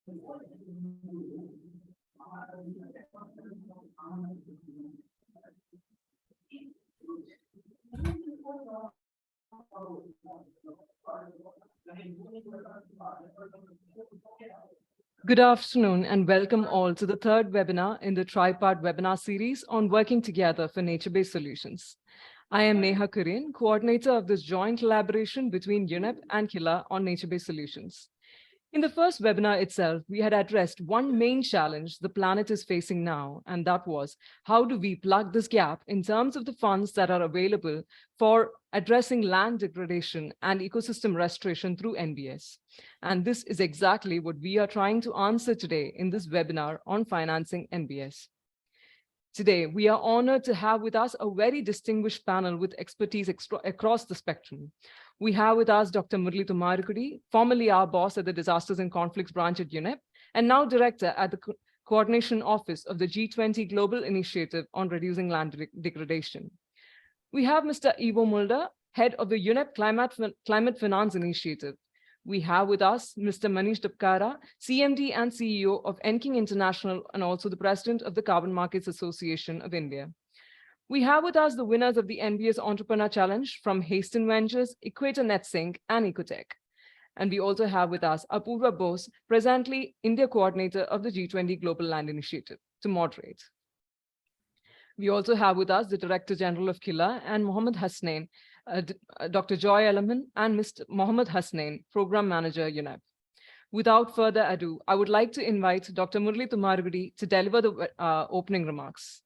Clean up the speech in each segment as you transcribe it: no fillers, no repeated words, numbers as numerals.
Good afternoon and welcome all to the third webinar in the tripart webinar series on working together for nature-based solutions. I am Neha Kurian, coordinator of this joint collaboration between UNEP and KILA on nature-based solutions. In the first webinar itself, we had addressed one main challenge the planet is facing now, and that was how do we plug this gap in terms of the funds that are available for addressing land degradation and ecosystem restoration through NBS. And this is exactly what we are trying to answer today in this webinar on financing NBS. Today, we are honored to have with us a very distinguished panel with expertise across the spectrum. We have with us Dr. Murali Tumarukudi, formerly our boss at the Disasters and Conflicts branch at UNEP, and now director at the Coordination Office of the G20 Global Initiative on Reducing Land Degradation. We have Mr. Ivo Mulder, head of the UNEP Climate Finance Initiative. We have with us Mr. Manish Dapkara, CMD and CEO of Enking International, and also the president of the Carbon Markets Association of India. We have with us the winners of the NBS Entrepreneur Challenge from Hasten Ventures, Equator NetSync, and Ecotech. And we also have with us Apurva Bose, presently India coordinator of the G20 Global Land Initiative, to moderate. We also have with us the Director General of KILA and Mohammed Hasnain, Dr. Joy Ellerman, and Mr. Mohammed Hasnain, Program Manager, UNEP. Without further ado, I would like to invite Dr. Murali Tumarukudi to deliver the opening remarks.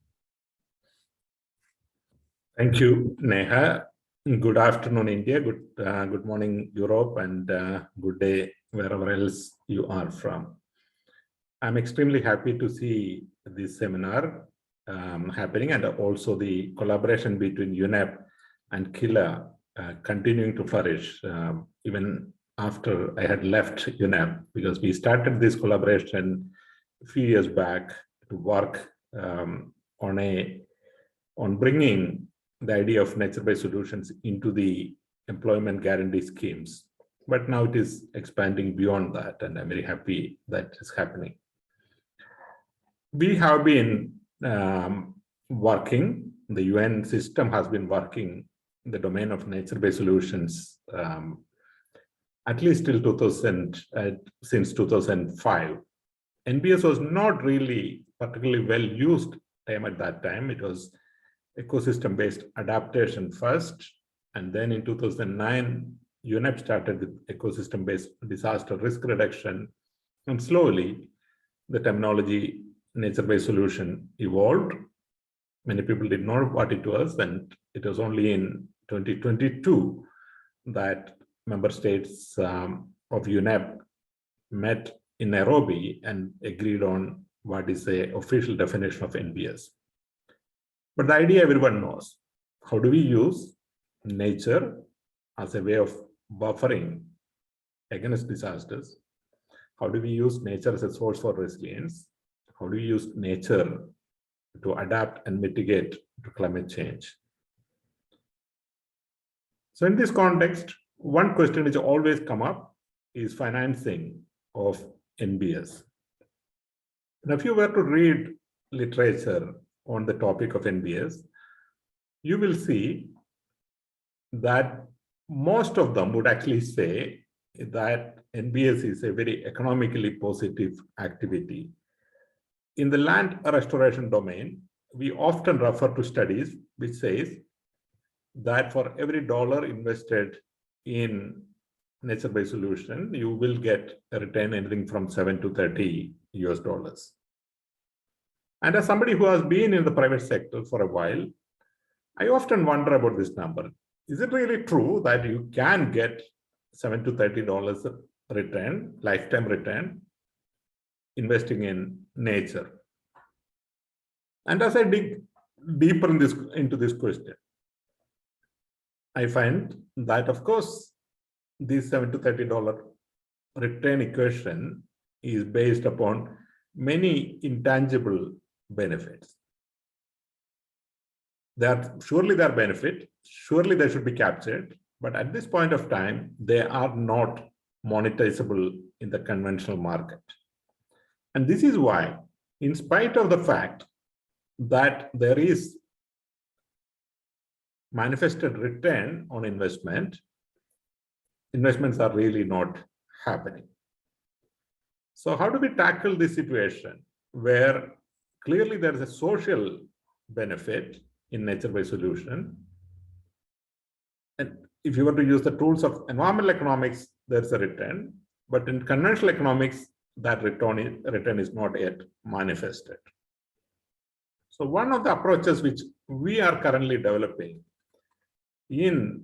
Thank you, Neha. Good afternoon, India. Good morning, Europe, and good day wherever else you are from. I'm extremely happy to see this seminar happening, and also the collaboration between UNEP and KILA continuing to flourish even after I had left UNEP, because we started this collaboration a few years back to work on bringing the idea of nature-based solutions into the employment guarantee schemes. But now it is expanding beyond that, and I'm very happy that is happening. We have been working, the UN system has been working in the domain of nature-based solutions at least till since 2005. NBS was not really particularly well used term at that time. It was ecosystem-based adaptation first, and then in 2009, UNEP started with ecosystem-based disaster risk reduction, and slowly the terminology nature-based solution evolved. Many people didn't know what it was, and it was only in 2022 that member states of UNEP met in Nairobi and agreed on what is the official definition of NBS. But the idea everyone knows: how do we use nature as a way of buffering against disasters? How do we use nature as a source for resilience? How do we use nature to adapt and mitigate to climate change? So in this context, one question which always comes up is financing of NBS. Now, if you were to read literature on the topic of NBS, you will see that most of them would actually say that NBS is a very economically positive activity. In the land restoration domain, we often refer to studies which says that for every dollar invested in nature-based solution, you will get a return anything from 7 to 30 US dollars. And as somebody who has been in the private sector for a while, I often wonder about this number. Is it really true that you can get 7 to 30 dollars return, lifetime return, investing in nature? And as I dig deeper into this question, I find that, of course, this 7 to 30 dollar return equation is based upon many intangible benefits. Surely there are benefits, surely they should be captured, but at this point of time, they are not monetizable in the conventional market. And this is why, in spite of the fact that there is manifested return on investment, investments are really not happening. So how do we tackle this situation where clearly there is a social benefit in nature-based solution? And if you were to use the tools of environmental economics, there's a return, but in conventional economics, that return is not yet manifested. So one of the approaches which we are currently developing in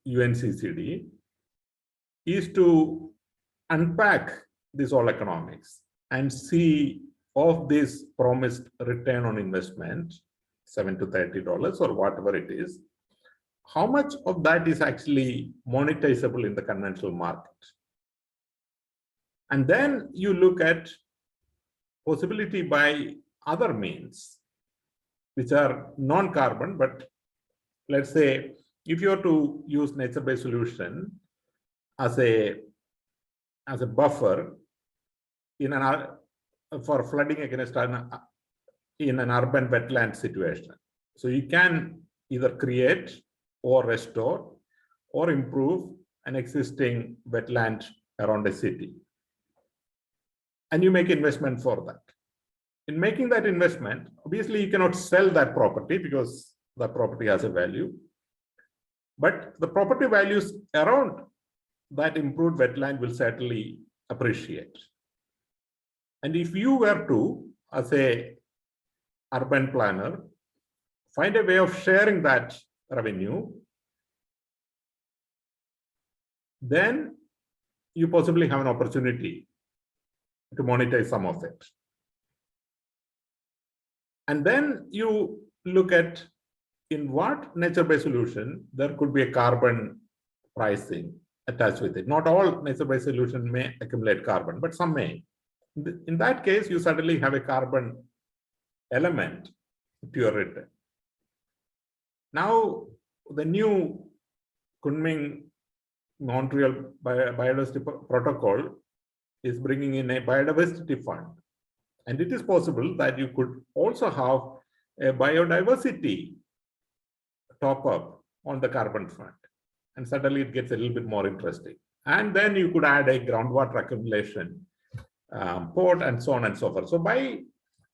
UNCCD is to unpack this whole economics and see of this promised return on investment, $7 to $30 or whatever it is, how much of that is actually monetizable in the conventional market. And then you look at possibility by other means, which are non-carbon, but let's say if you are to use nature-based solution as a buffer in for flooding against in an urban wetland situation. So you can either create or restore or improve an existing wetland around a city. And you make investment for that. In making that investment, obviously you cannot sell that property because the property has a value. But the property values around that improved wetland will certainly appreciate. And if you were to, as a urban planner, find a way of sharing that revenue, then you possibly have an opportunity to monetize some of it. And then you look at in what nature-based solution there could be a carbon pricing attached with it. Not all nature-based solution may accumulate carbon, but some may. In that case, you suddenly have a carbon element to your return. Now, the new Kunming-Montreal Biodiversity Protocol is bringing in a biodiversity fund. And it is possible that you could also have a biodiversity top up on the carbon fund. And suddenly it gets a little bit more interesting. And then you could add a groundwater accumulation port and so on and so forth. So by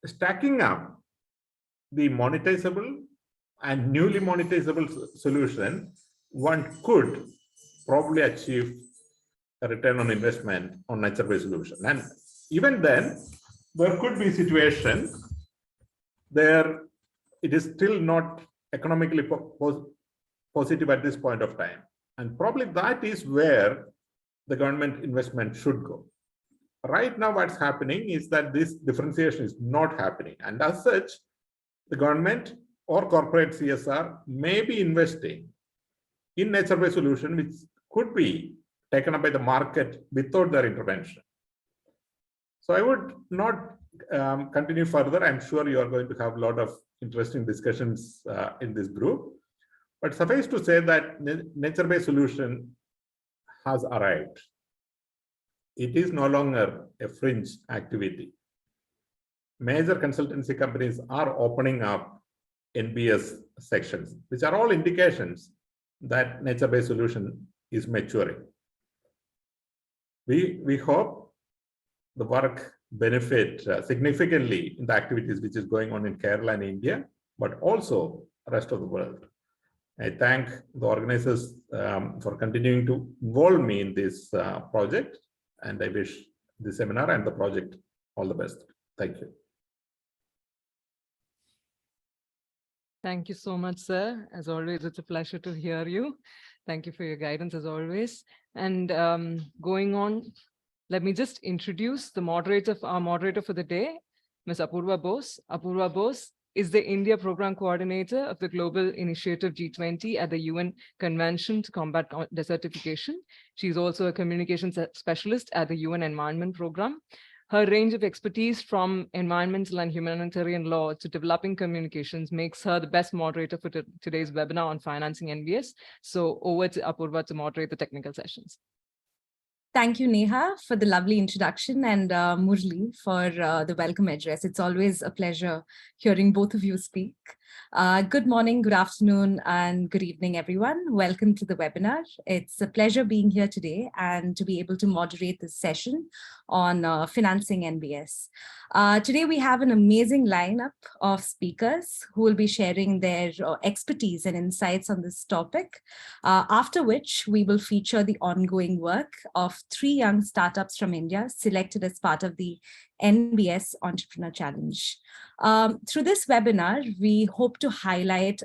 stacking up the monetizable and newly monetizable solution, one could probably achieve a return on investment on nature-based solution. And even then, there could be situations there it is still not economically positive at this point of time. And probably that is where the government investment should go. Right now, what's happening is that this differentiation is not happening. And as such, the government or corporate CSR may be investing in nature-based solution, which could be taken up by the market without their intervention. So I would not continue further. I'm sure you are going to have a lot of interesting discussions in this group. But suffice to say that nature-based solution has arrived. It is no longer a fringe activity. Major consultancy companies are opening up NBS sections, which are all indications that nature-based solution is maturing. We hope the work benefit significantly in the activities which is going on in Kerala and India, but also the rest of the world. I thank the organizers for continuing to involve me in this project, and I wish the seminar and the project all the best. Thank you. Thank you so much, sir. As always, it's a pleasure to hear you. Thank you for your guidance as always. And going on, let me just introduce the moderator, our moderator for the day, Ms. Apurva Bose. Apurva Bose is the India Program Coordinator of the Global Initiative G20 at the UN Convention to Combat Desertification. She's also a communications specialist at the UN Environment Program. Her range of expertise from environmental and humanitarian law to developing communications makes her the best moderator for today's webinar on financing NBS. So over to Apurva to moderate the technical sessions. Thank you, Neha, for the lovely introduction, and Murli for the welcome address. It's always a pleasure hearing both of you speak. Good morning, good afternoon, and good evening, everyone. Welcome to the webinar. It's a pleasure being here today and to be able to moderate this session on financing NBS. Today, we have an amazing lineup of speakers who will be sharing their expertise and insights on this topic, after which we will feature the ongoing work of 3 young startups from India selected as part of the NBS Entrepreneur Challenge. Through this webinar, we hope to highlight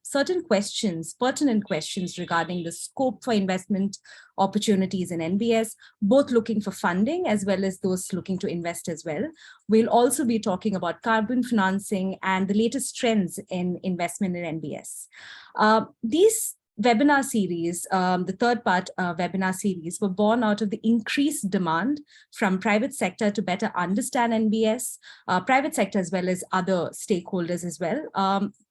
certain questions, pertinent questions regarding the scope for investment opportunities in NBS, both looking for funding as well as those looking to invest as well. We'll also be talking about carbon financing and the latest trends in investment in NBS. These webinar series, the third part webinar series, were born out of the increased demand from private sector to better understand NBS, private sector as well as other stakeholders as well.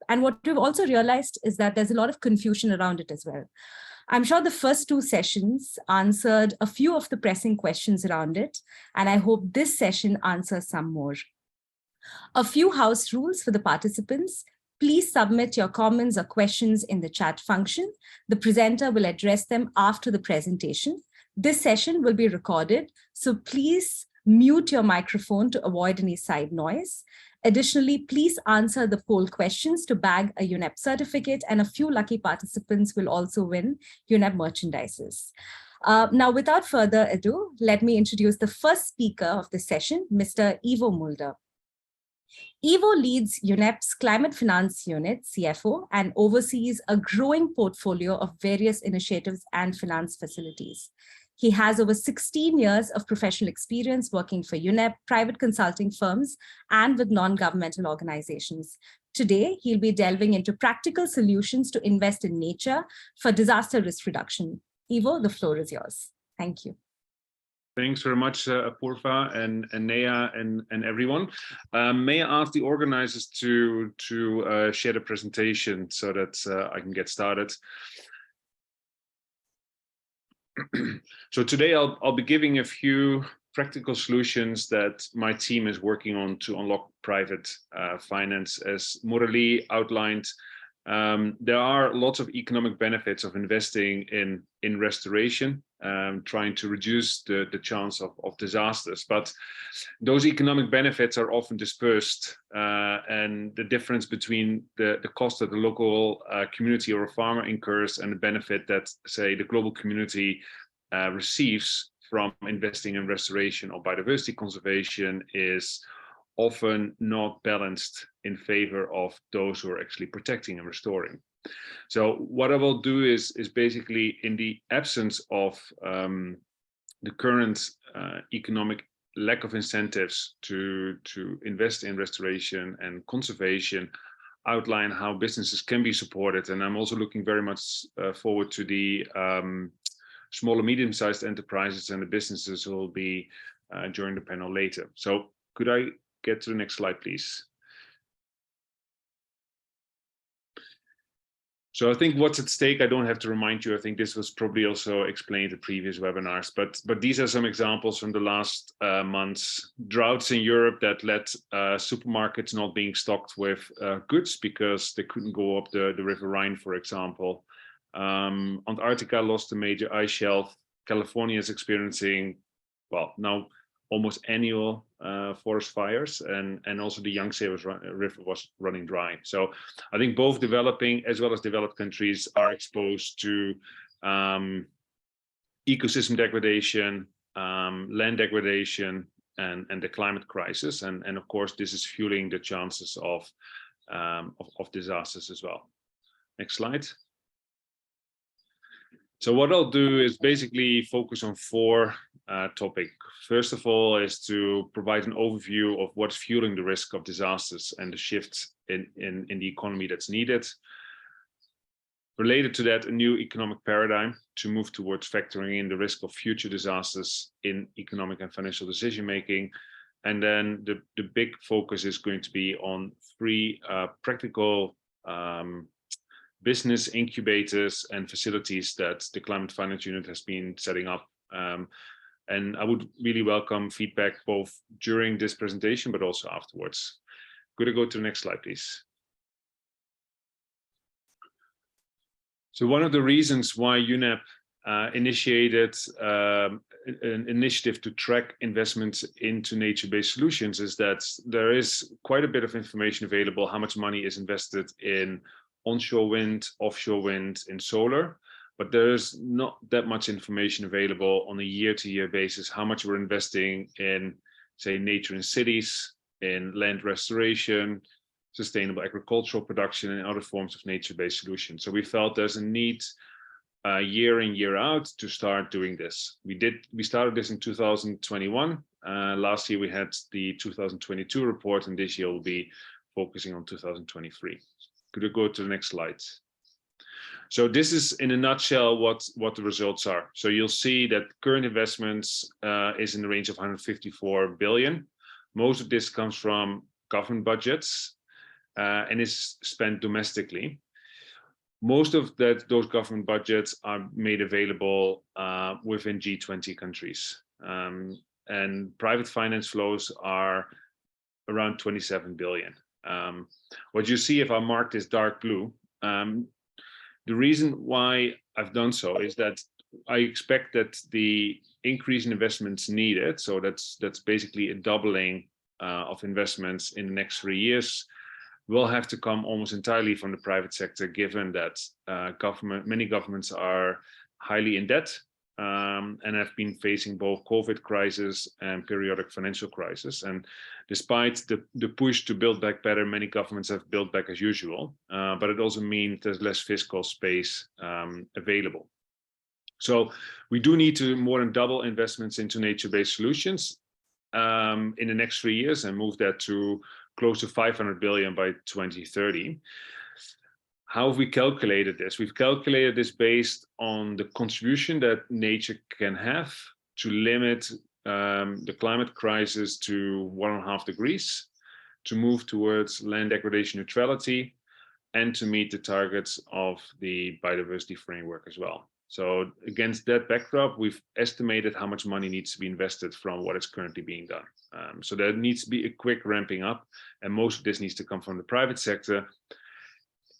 And what we've also realized is that there's a lot of confusion around it as well. I'm sure the first 2 sessions answered a few of the pressing questions around it, and I hope this session answers some more. A few house rules for the participants. Please submit your comments or questions in the chat function. The presenter will address them after the presentation. This session will be recorded, so please mute your microphone to avoid any side noise. Additionally, please answer the poll questions to bag a UNEP certificate, and a few lucky participants will also win UNEP merchandises. Now, without further ado, let me introduce the first speaker of the session, Mr. Ivo Mulder. Ivo leads UNEP's Climate Finance Unit, CFO, and oversees a growing portfolio of various initiatives and finance facilities. He has over 16 years of professional experience working for UNEP, private consulting firms, and with non-governmental organizations. Today, he'll be delving into practical solutions to invest in nature for disaster risk reduction. Ivo, the floor is yours. Thank you. Thanks very much, Apurva and Neha and everyone. May I ask the organizers to share the presentation so that I can get started? So today I'll be giving a few practical solutions that my team is working on to unlock private finance. As Murali outlined, there are lots of economic benefits of investing in restoration, trying to reduce the chance of disasters. But those economic benefits are often dispersed, and the difference between the cost that the local community or a farmer incurs and the benefit that, say, the global community receives from investing in restoration or biodiversity conservation is often not balanced in favor of those who are actually protecting and restoring. So what I will do is basically, in the absence of the current economic lack of incentives to invest in restoration and conservation, outline how businesses can be supported. And I'm also looking very much forward to the small and medium-sized enterprises and the businesses who will be joining the panel later. So could I get to the next slide, please? So I think what's at stake, I don't have to remind you, I think this was probably also explained in previous webinars, but these are some examples from the last months. Droughts in Europe that led supermarkets not being stocked with goods because they couldn't go up the River Rhine, for example. Antarctica lost a major ice shelf. California is experiencing, well, now almost annual forest fires, and also the Yangtze River was running dry. So I think both developing as well as developed countries are exposed to ecosystem degradation, land degradation, and the climate crisis. And of course, this is fueling the chances of disasters as well. Next slide. So what I'll do is basically focus on 4 topics. First of all is to provide an overview of what's fueling the risk of disasters and the shift in the economy that's needed. Related to that, a new economic paradigm to move towards factoring in the risk of future disasters in economic and financial decision-making. And then the big focus is going to be on 3 practical business incubators and facilities that the Climate Finance Unit has been setting up. And I would really welcome feedback both during this presentation, but also afterwards. Could I go to the next slide, please? So one of the reasons why UNEP initiated an initiative to track investments into nature-based solutions is that there is quite a bit of information available, how much money is invested in onshore wind, offshore wind, in solar, but there's not that much information available on a year-to-year basis, how much we're investing in, say, nature in cities, in land restoration, sustainable agricultural production, and other forms of nature-based solutions. So we felt there's a need year in, year out to start doing this. We started this in 2021. Last year we had the 2022 report, and this year we'll be focusing on 2023. Could you go to the next slide? So this is in a nutshell what the results are. So you'll see that current investments is in the range of 154 billion. Most of this comes from government budgets and is spent domestically. Most of those government budgets are made available within G20 countries. And private finance flows are around 27 billion. What you see if I mark this dark blue, the reason why I've done so is that I expect that the increase in investments needed, so that's basically a doubling of investments in the next 3 years, will have to come almost entirely from the private sector, given that many governments are highly in debt and have been facing both COVID crisis and periodic financial crisis. And despite the push to build back better, many governments have built back as usual, but it also means there's less fiscal space available. So we do need to more than double investments into nature-based solutions in the next 3 years and move that to close to 500 billion by 2030. How have we calculated this? We've calculated this based on the contribution that nature can have to limit the climate crisis to 1.5 degrees, to move towards land degradation neutrality, and to meet the targets of the biodiversity framework as well. So against that backdrop, we've estimated how much money needs to be invested from what is currently being done. So there needs to be a quick ramping up, and most of this needs to come from the private sector.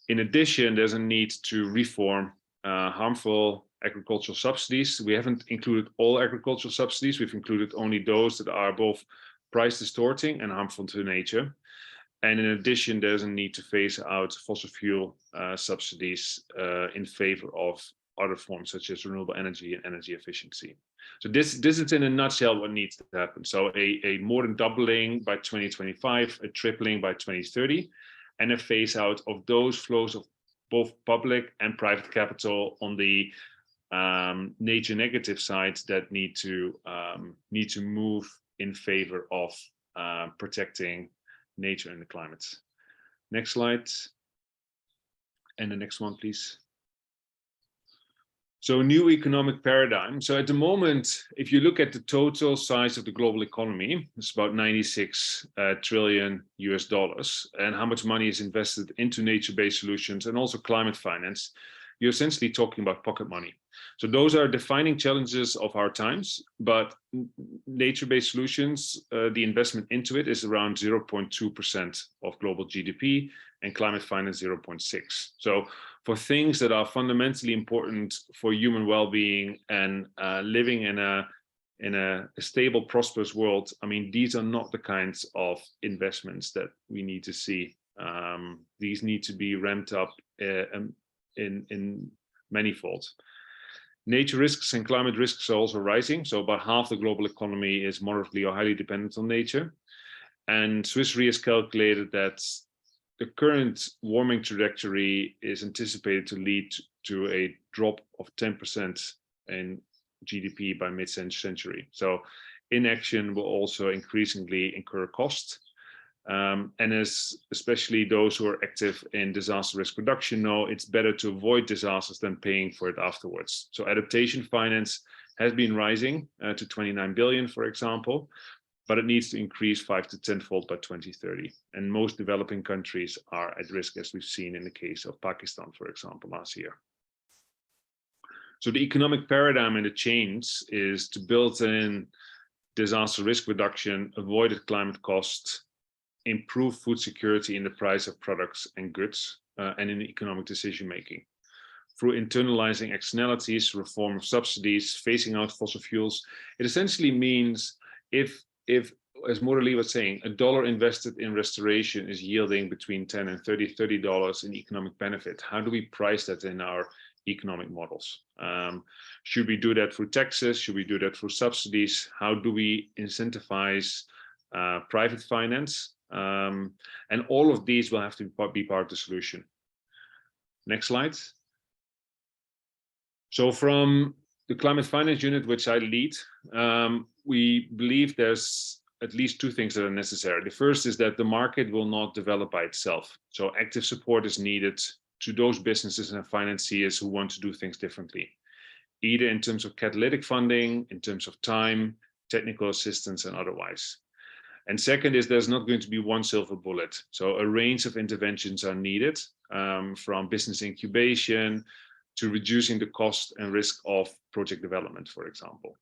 In addition, there's a need to reform harmful agricultural subsidies. We haven't included all agricultural subsidies. We've included only those that are both price distorting and harmful to nature. And in addition, there's a need to phase out fossil fuel subsidies in favor of other forms such as renewable energy and energy efficiency. So this is in a nutshell what needs to happen. So a more than doubling by 2025, a tripling by 2030, and a phase out of those flows of both public and private capital on the nature negative side that need to move in favor of protecting nature and the climate. Next slide. And the next one, please. So a new economic paradigm. So at the moment, if you look at the total size of the global economy, it's about $96 trillion and how much money is invested into nature-based solutions and also climate finance, you're essentially talking about pocket money. So those are defining challenges of our times, but nature-based solutions, the investment into it is around 0.2% of global GDP, and climate finance 0.6%. So for things that are fundamentally important for human well-being and living in a stable, prosperous world, I mean, these are not the kinds of investments that we need to see. These need to be ramped up in manifold. Nature risks and climate risks are also rising. So about half the global economy is moderately or highly dependent on nature. And Swiss Re has calculated that the current warming trajectory is anticipated to lead to a drop of 10% in GDP by mid-century. So inaction will also increasingly incur cost. And as especially those who are active in disaster risk reduction know, it's better to avoid disasters than paying for it afterwards. So adaptation finance has been rising to 29 billion, for example, but it needs to increase 5 to 10-fold by 2030. And most developing countries are at risk, as we've seen in the case of Pakistan, for example, last year. So the economic paradigm and the change is to build in disaster risk reduction, avoided climate costs, improve food security in the price of products and goods, and in economic decision making. Through internalizing externalities, reform of subsidies, phasing out fossil fuels, it essentially means if as Morali was saying, $1 invested in restoration is yielding between $10 and $30 in economic benefit. How do we price that in our economic models? Should we do that through taxes? Should we do that through subsidies? How do we incentivize private finance? And all of these will have to be part of the solution. Next slide. So from the climate finance unit, which I lead, we believe there's at least two things that are necessary. The first is that the market will not develop by itself. So active support is needed to those businesses and financiers who want to do things differently, either in terms of catalytic funding, in terms of time, technical assistance, and otherwise. And second is there's not going to be one silver bullet. So a range of interventions are needed, from business incubation to reducing the cost and risk of project development, for example.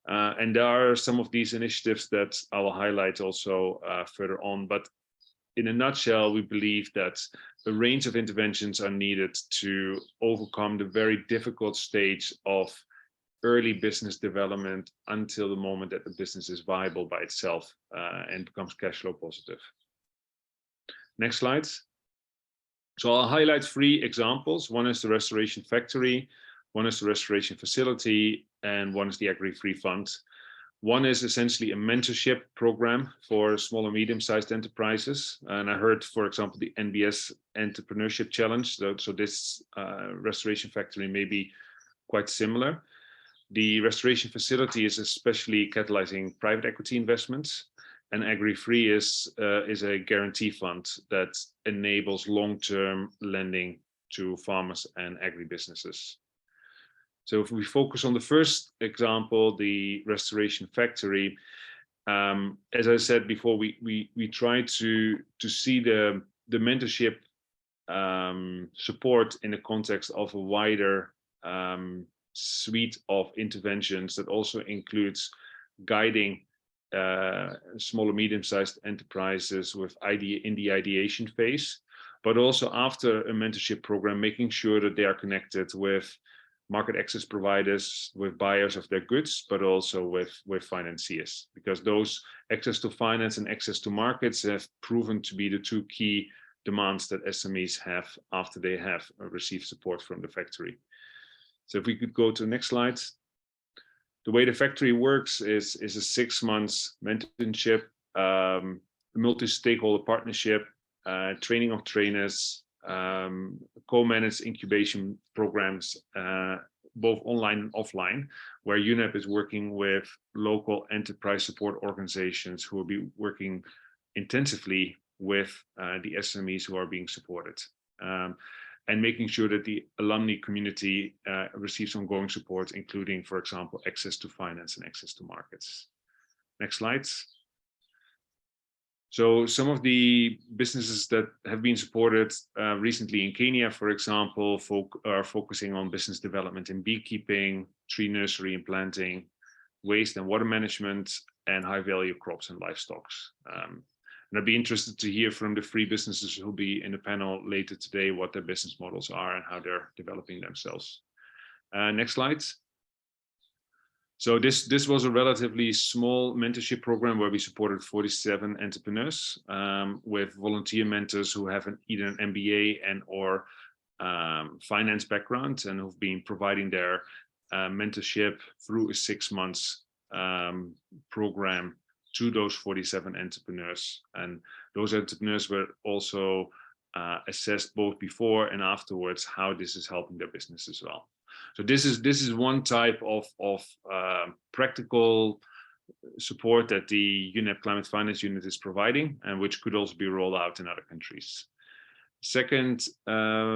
And there are some of these initiatives that I will highlight also further on. But in a nutshell, we believe that a range of interventions are needed to overcome the very difficult stage of early business development until the moment that the business is viable by itself and becomes cash flow positive. Next slide. So I'll highlight 3 examples. One is the Restoration Factory, one is the Restoration Facility, and one is the Agrifree Fund. One is essentially a mentorship program for small and medium-sized enterprises. And I heard, for example, the NBS Entrepreneurship Challenge. So this Restoration Factory may be quite similar. The Restoration Facility is especially catalyzing private equity investments. And Agrifree is a guarantee fund that enables long-term lending to farmers and agribusinesses. So if we focus on the first example, the Restoration Factory, as I said before, we try to see the mentorship support in the context of a wider suite of interventions that also includes guiding small or medium-sized enterprises with in the ideation phase, but also after a mentorship program, making sure that they are connected with market access providers, with buyers of their goods, but also with financiers, because those access to finance and access to markets have proven to be the 2 key demands that SMEs have after they have received support from the factory. So if we could go to the next slide. The way the factory works is a 6 months mentorship, multi-stakeholder partnership, training of trainers, co-managed incubation programs, both online and offline, where UNEP is working with local enterprise support organizations who will be working intensively with the SMEs who are being supported. And making sure that the alumni community receives ongoing support, including, for example, access to finance and access to markets. Next slide. So some of the businesses that have been supported recently in Kenya, for example, are focusing on business development in beekeeping, tree nursery and planting, waste and water management, and high value crops and livestock. And I'd be interested to hear from the 3 businesses who'll be in the panel later today what their business models are and how they're developing themselves. Next slide. So this was a relatively small mentorship program where we supported 47 entrepreneurs with volunteer mentors who have either an MBA and or finance background and who've been providing their mentorship through a 6 months program to those 47 entrepreneurs. And those entrepreneurs were also assessed both before and afterwards how this is helping their business as well. So this is one type of practical support that the UNEP Climate Finance Unit is providing, and which could also be rolled out in other countries. Second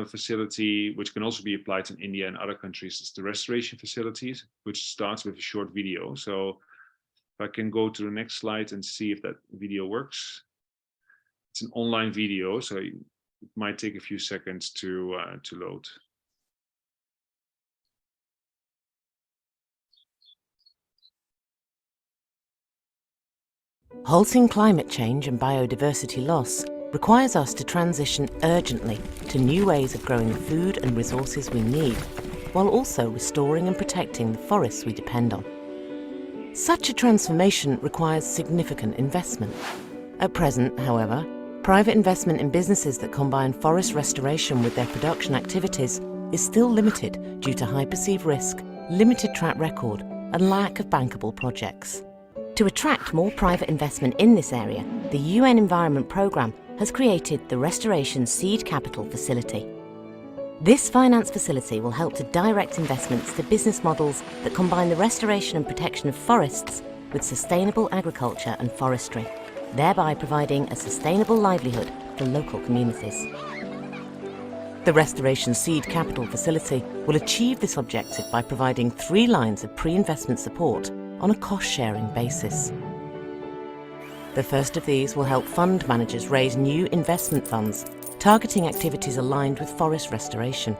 facility, which can also be applied in India and other countries, is the Restoration Facilities, which starts with a short video. So if I can go to the next slide and see if that video works. It's an online video, so it might take a few seconds to load. Halting climate change and biodiversity loss requires us to transition urgently to new ways of growing the food and resources we need, while also restoring and protecting the forests we depend on. Such a transformation requires significant investment. At present, however, private investment in businesses that combine forest restoration with their production activities is still limited due to high perceived risk, limited track record, and lack of bankable projects. To attract more private investment in this area, the UN Environment Programme has created the Restoration Seed Capital Facility. This finance facility will help to direct investments to business models that combine the restoration and protection of forests with sustainable agriculture and forestry, thereby providing a sustainable livelihood for local communities. The Restoration Seed Capital Facility will achieve this objective by providing 3 lines of pre-investment support on a cost-sharing basis. The first of these will help fund managers raise new investment funds, targeting activities aligned with forest restoration.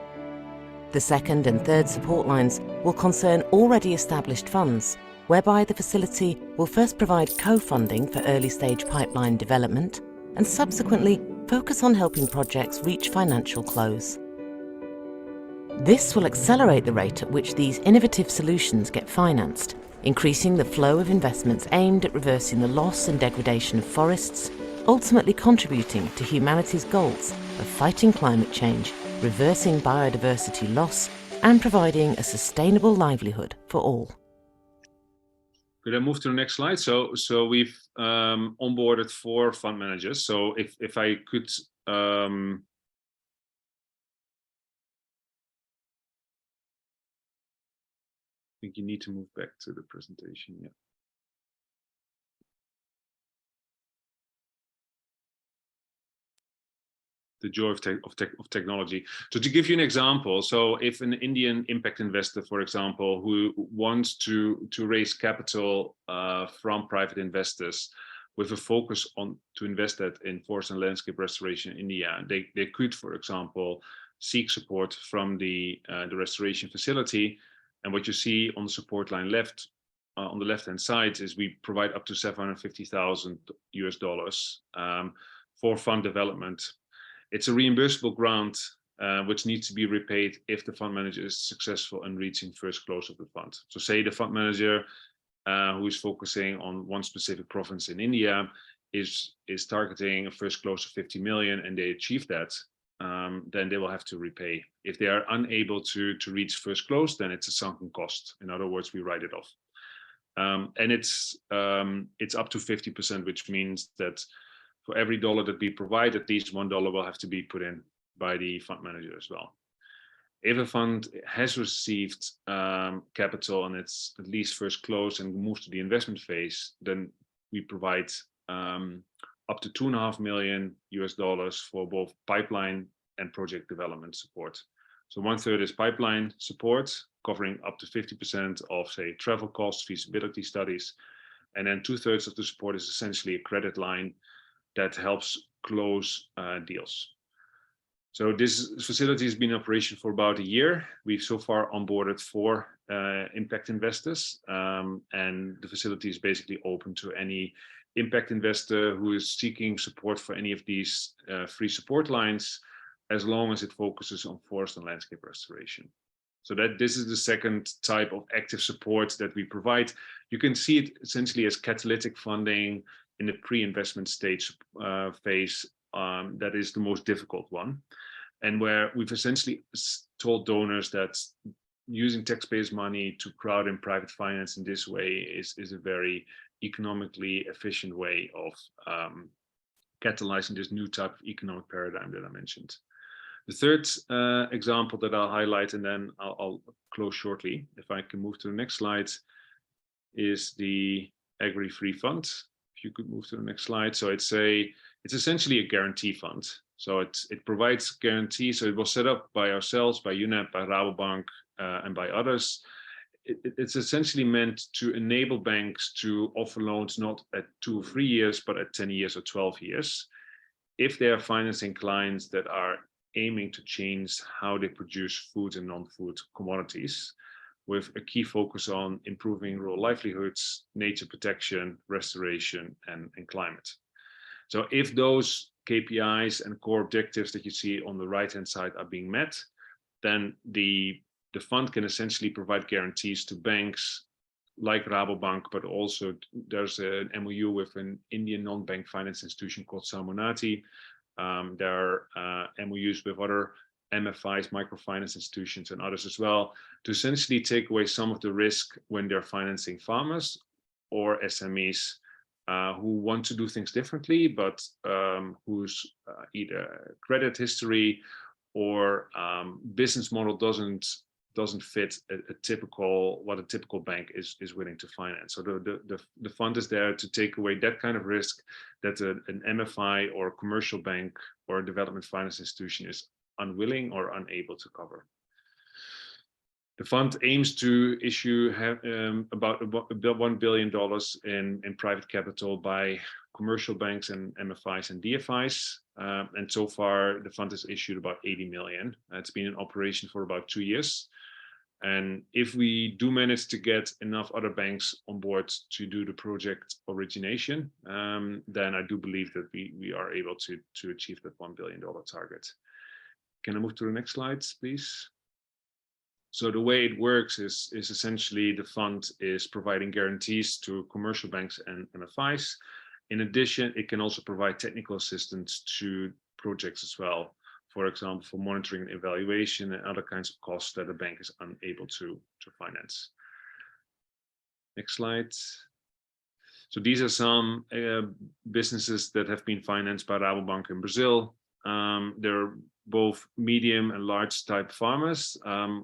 The second and third support lines will concern already established funds, whereby the facility will first provide co-funding for early-stage pipeline development and subsequently focus on helping projects reach financial close. This will accelerate the rate at which these innovative solutions get financed, increasing the flow of investments aimed at reversing the loss and degradation of forests, ultimately contributing to humanity's goals of fighting climate change, reversing biodiversity loss, and providing a sustainable livelihood for all. Could I move to the next slide? So we've onboarded 4 fund managers. So if I could, I think you need to move back to the presentation. Yeah. The joy of technology. So to give you an example, so if an Indian impact investor, for example, who wants to raise capital from private investors with a focus on to invest that in forest and landscape restoration in India, they could, for example, seek support from the restoration facility. And what you see on the support line left, on the left-hand side, is we provide up to $750,000 for fund development. It's a reimbursable grant which needs to be repaid if the fund manager is successful in reaching first close of the fund. So say the fund manager who is focusing on one specific province in India is targeting a first close of 50 million and they achieve that, then they will have to repay. If they are unable to reach first close, then it's a sunken cost. In other words, we write it off. And it's up to 50%, which means that for every dollar that we provide, at least $1 will have to be put in by the fund manager as well. If a fund has received capital and it's at least first close and moves to the investment phase, then we provide up to $2.5 million for both pipeline and project development support. So 1/3 is pipeline support, covering up to 50% of, say, travel costs, feasibility studies. And then 2/3 of the support is essentially a credit line that helps close deals. So this facility has been in operation for about a year. We've so far onboarded 4 impact investors, and the facility is basically open to any impact investor who is seeking support for any of these free support lines, as long as it focuses on forest and landscape restoration. So that this is the second type of active support that we provide. You can see it essentially as catalytic funding in the pre-investment stage phase. That is the most difficult one, and where we've essentially told donors that using taxpayers' money to crowd in private finance in this way is a very economically efficient way of catalyzing this new type of economic paradigm that I mentioned. The third example that I'll highlight, and then I'll close shortly, if I can move to the next slide, is the Agrifree Fund. If you could move to the next slide. So it's essentially a guarantee fund. So it provides guarantee. So it was set up by ourselves, by UNEP, by Rabobank, and by others. It's essentially meant to enable banks to offer loans not at 2 or 3 years, but at 10 years or 12 years, if they are financing clients that are aiming to change how they produce food and non-food commodities. with a key focus on improving rural livelihoods, nature protection, restoration, and climate. So if those KPIs and core objectives that you see on the right-hand side are being met, then the fund can essentially provide guarantees to banks like Rabobank, but also there's an MOU with an Indian non-bank finance institution called Salmonati. There are MOUs with other MFIs, microfinance institutions, and others as well, to essentially take away some of the risk when they're financing farmers or SMEs who want to do things differently, but whose either credit history or business model doesn't fit a typical what a typical bank is willing to finance. So the fund is there to take away that kind of risk that an MFI or a commercial bank or a development finance institution is unwilling or unable to cover. The fund aims to issue about $1 billion in private capital by commercial banks and MFIs and DFIs. And so far, the fund has issued about 80 million. It's been in operation for about 2 years. And if we do manage to get enough other banks on board to do the project origination, then I do believe that we are able to achieve that $1 billion target. Can I move to the next slide, please? So the way it works is essentially the fund is providing guarantees to commercial banks and MFIs. In addition, it can also provide technical assistance to projects as well. For example, for monitoring and evaluation and other kinds of costs that a bank is unable to finance. Next slide. So these are some businesses that have been financed by Rabobank in Brazil. They're both medium and large type farmers,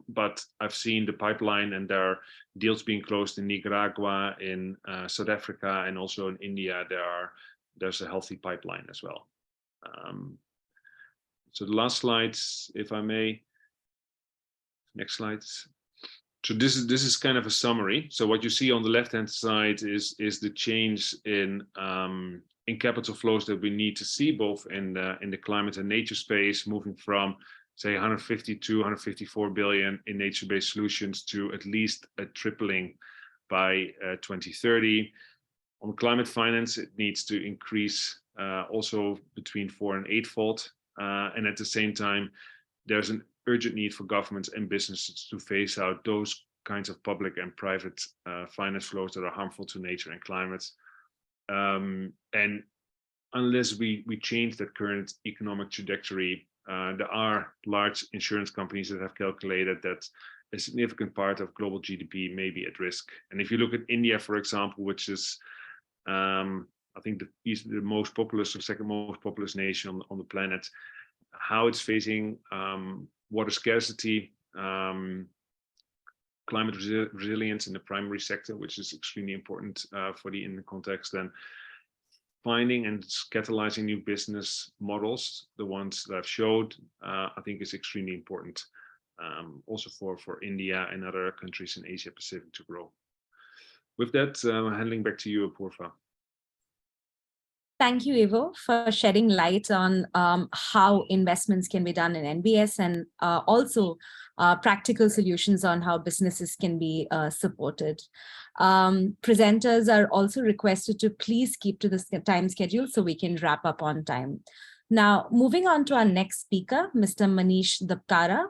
but I've seen the pipeline and there are deals being closed in Nicaragua, in South Africa, and also in India. There's a healthy pipeline as well. So the last slide, if I may. Next slide. So this is kind of a summary. So what you see on the left-hand side is the change in capital flows that we need to see both in the climate and nature space, moving from say 150 to 154 billion in nature-based solutions to at least a tripling by 2030. On climate finance, it needs to increase also between 4- and 8-fold. And at the same time, there's an urgent need for governments and businesses to phase out those kinds of public and private finance flows that are harmful to nature and climate. And unless we change that current economic trajectory, there are large insurance companies that have calculated that a significant part of global GDP may be at risk. And if you look at India, for example, which is I think the most populous or second most populous nation on the planet, how it's facing water scarcity, climate resilience in the primary sector, which is extremely important for the Indian context, then finding and catalyzing new business models, the ones that I've showed, I think is extremely important also for India and other countries in Asia Pacific to grow. With that, handing back to you, Apoorva. Thank you, Ivo, for shedding light on how investments can be done in NBS and also practical solutions on how businesses can be supported. Presenters are also requested to please keep to the time schedule so we can wrap up on time. Now, moving on to our next speaker, Mr. Manish Dapkara.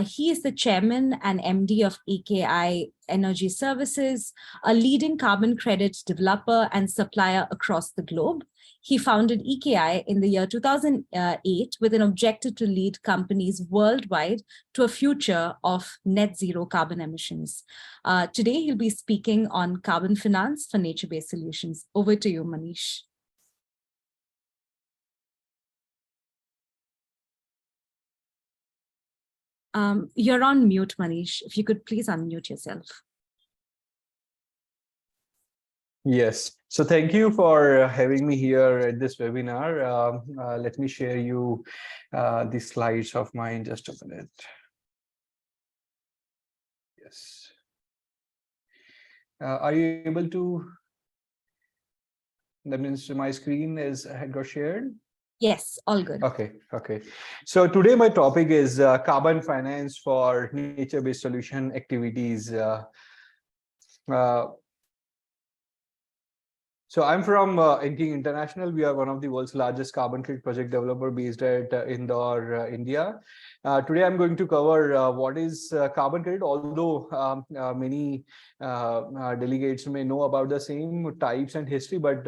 He is the chairman and MD of EKI Energy Services, a leading carbon credit developer and supplier across the globe. He founded EKI in the year 2008 with an objective to lead companies worldwide to a future of net zero carbon emissions. Today, he'll be speaking on carbon finance for nature-based solutions. Over to you, Manish. You're on mute, Manish. If you could please unmute yourself. Yes. So thank you for having me here at this webinar. Let me share you the slides of mine just a minute. Yes. Are you able to? That means my screen got shared. Yes, all good. Okay. So today my topic is carbon finance for nature-based solution activities. Uh, So I'm from Inking International. We are one of the world's largest carbon credit project developer based at Indore, India. Today I'm going to cover what is carbon credit, although many delegates may know about the same types and history, but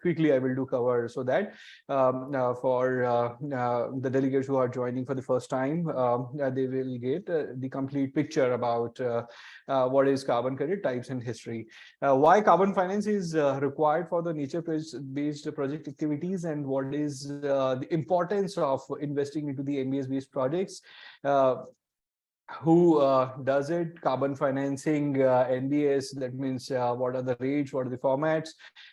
quickly I will do cover so that for the delegates who are joining for the first time, they will get the complete picture about what is carbon credit, types and history. Why carbon finance is required for the nature-based project activities, and what is the importance of investing into the NBS-based projects. Who does it? Carbon financing, NBS, that means what are the rates, what are the formats,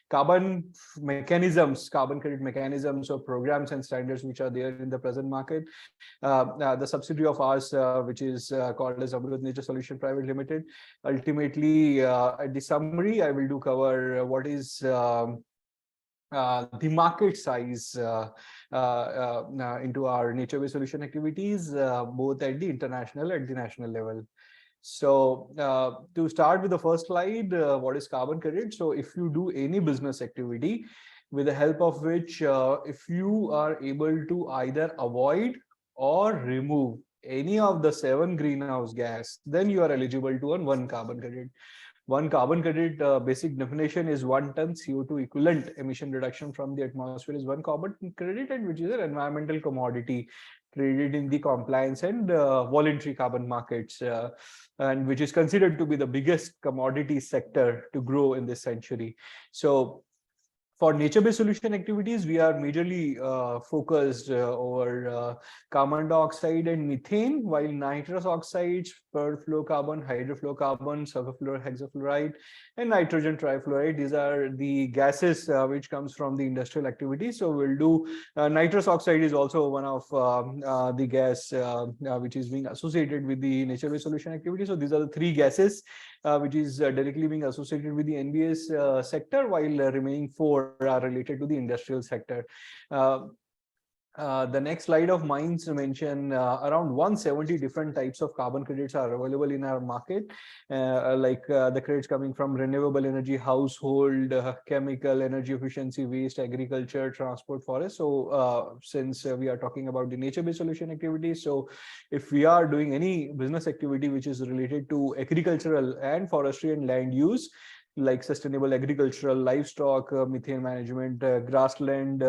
carbon mechanisms, carbon credit mechanisms or programs and standards which are there in the present market. The subsidiary of ours, which is called as Amrut Nature Solution Private Limited. Ultimately, at the summary, I will do cover what is the market size into our nature-based solution activities, both at the international and the national level. So to start with the first slide, what is carbon credit? So if you do any business activity with the help of which, if you are able to either avoid or remove any of the 7 greenhouse gas, then you are eligible to earn 1 carbon credit. 1 carbon credit basic definition is 1 ton CO2 equivalent emission reduction from the atmosphere is 1 carbon credit, and which is an environmental commodity traded in the compliance and voluntary carbon markets, and which is considered to be the biggest commodity sector to grow in this century. So for nature-based solution activities, we are majorly focused over carbon dioxide and methane, while nitrous oxides, perfluorocarbon, hydrofluorocarbon, sulfur-hexafluoride, and nitrogen trifluoride. These are the gases which comes from the industrial activity. So we'll do nitrous oxide is also one of the gas which is being associated with the nature-based solution activity. So these are the 3 gases which is directly being associated with the NBS sector, while remaining 4 are related to the industrial sector. The next slide of mine mention around 170 different types of carbon credits are available in our market, like the credits coming from renewable energy, household, chemical, energy efficiency, waste, agriculture, transport, forest. So since we are talking about the nature-based solution activities, so if we are doing any business activity which is related to agricultural and forestry and land use, like sustainable agricultural, livestock, methane management, grassland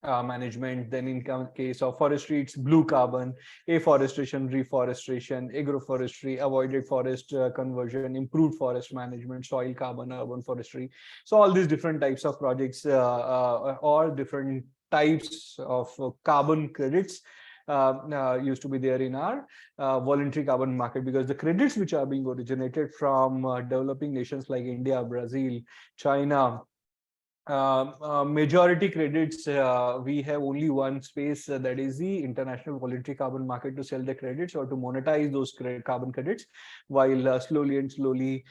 management, then in case of forestry, it's blue carbon, afforestation, reforestation, agroforestry, avoided forest conversion, improved forest management, soil carbon, urban forestry. So all these different types of projects or different types of carbon credits used to be there in our voluntary carbon market, because the credits which are being originated from developing nations like India, Brazil, China, majority credits, we have only one space, that is the international voluntary carbon market, to sell the credits or to monetize those carbon credits, while slowly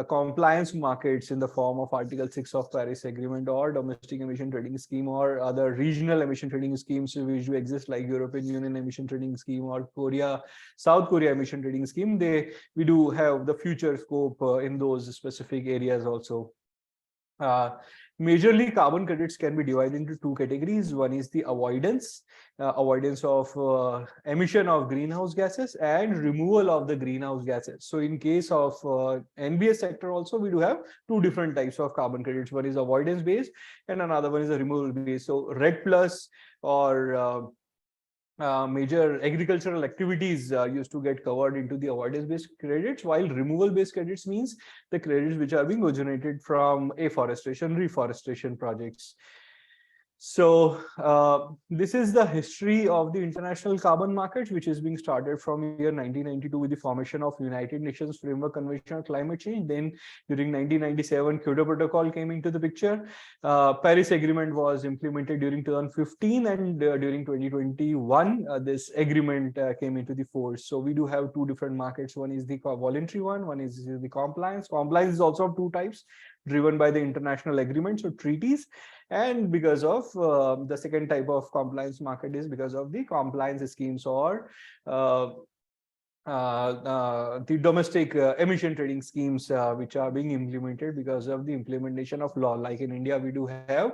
compliance markets in the form of Article 6 of Paris Agreement or domestic emission trading scheme or other regional emission trading schemes which do exist, like European Union emission trading scheme or South Korea emission trading scheme, we do have the future scope in those specific areas also. Majorly, carbon credits can be divided into 2 categories. One is the avoidance of emission of greenhouse gases and removal of the greenhouse gases. So in case of NBS sector also, we do have 2 different types of carbon credits. One is avoidance based and another one is a removal based. So RED plus or major agricultural activities used to get covered into the avoidance-based credits, while removal-based credits means the credits which are being originated from afforestation, reforestation projects. So this is the history of the international carbon market, which is being started from year 1992 with the formation of United Nations Framework Convention on Climate Change. Then during 1997, Kyoto Protocol came into the picture. Paris Agreement was implemented during 2015, and during 2021, this agreement came into the force. So we do have 2 different markets. One is the voluntary one is the compliance. Compliance is also of 2 types. driven by the international agreements or treaties. And because of the second type of compliance market is because of the compliance schemes or the domestic emission trading schemes which are being implemented because of the implementation of law. Like in India, we do have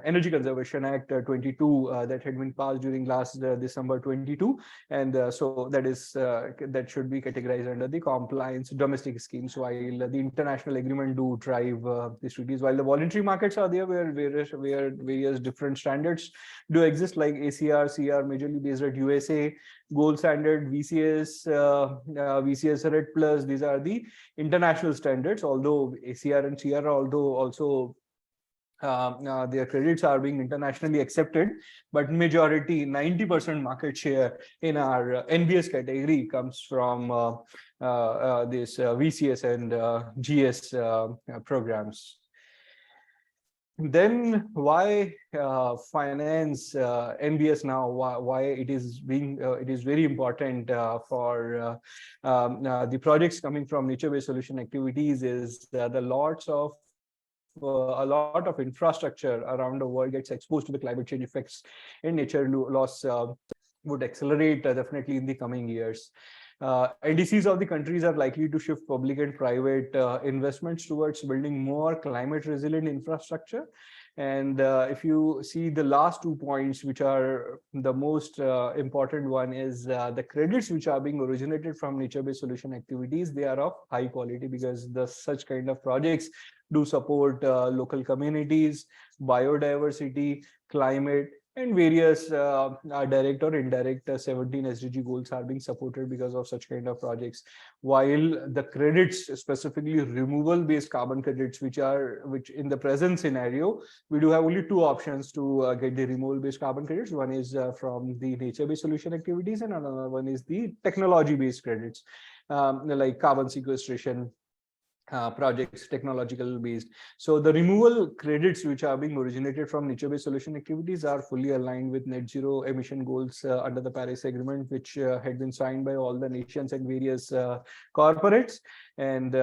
Energy Conservation Act 22 that had been passed during last December 22, and so that is that should be categorized under the compliance domestic schemes, while the international agreement do drive these treaties. While the voluntary markets are there, where various different standards do exist, like ACR, CR, majorly based at USA, gold standard, VCS, VCS Red Plus. These are the international standards, although ACR and CR also their credits are being internationally accepted, but majority 90% market share in our NBS category comes from this VCS and GS programs. Then why finance NBS now? Why it is very important for the projects coming from nature-based solution activities is the a lot of infrastructure around the world gets exposed to the climate change effects, and nature loss would accelerate definitely in the coming years. NDCs of the countries are likely to shift public and private investments towards building more climate resilient infrastructure. And if you see the last 2 points, which are the most important one, is the credits which are being originated from nature-based solution activities. They are of high quality because such kind of projects do support local communities, biodiversity, climate, and various direct or indirect 17 SDG goals are being supported because of such kind of projects. While the credits, specifically removal-based carbon credits, which in the present scenario, we do have only 2 options to get the removal-based carbon credits. One is from the nature-based solution activities, and another one is the technology-based credits, like carbon sequestration projects, technological based. So the removal credits which are being originated from nature-based solution activities are fully aligned with net zero emission goals under the Paris Agreement, which had been signed by all the nations and various corporates. And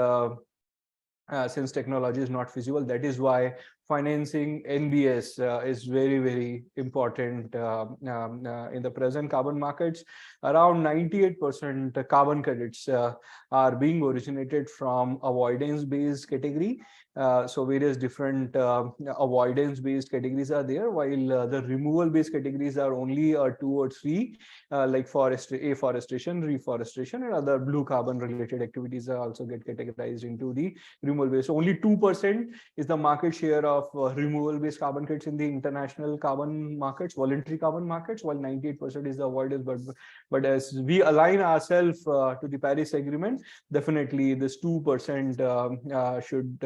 since technology is not feasible, that is why financing NBS is very, very important in the present carbon markets. Around 98% carbon credits are being originated from avoidance-based category. So various different avoidance-based categories are there, while the removal-based categories are only 2 or 3, like afforestation, reforestation, and other blue carbon-related activities are also get categorized into the removal-based. Only 2% is the market share of removal-based carbon credits in the international carbon markets, voluntary carbon markets, while 98% is the avoidance. But as we align ourselves to the Paris Agreement, definitely this 2% should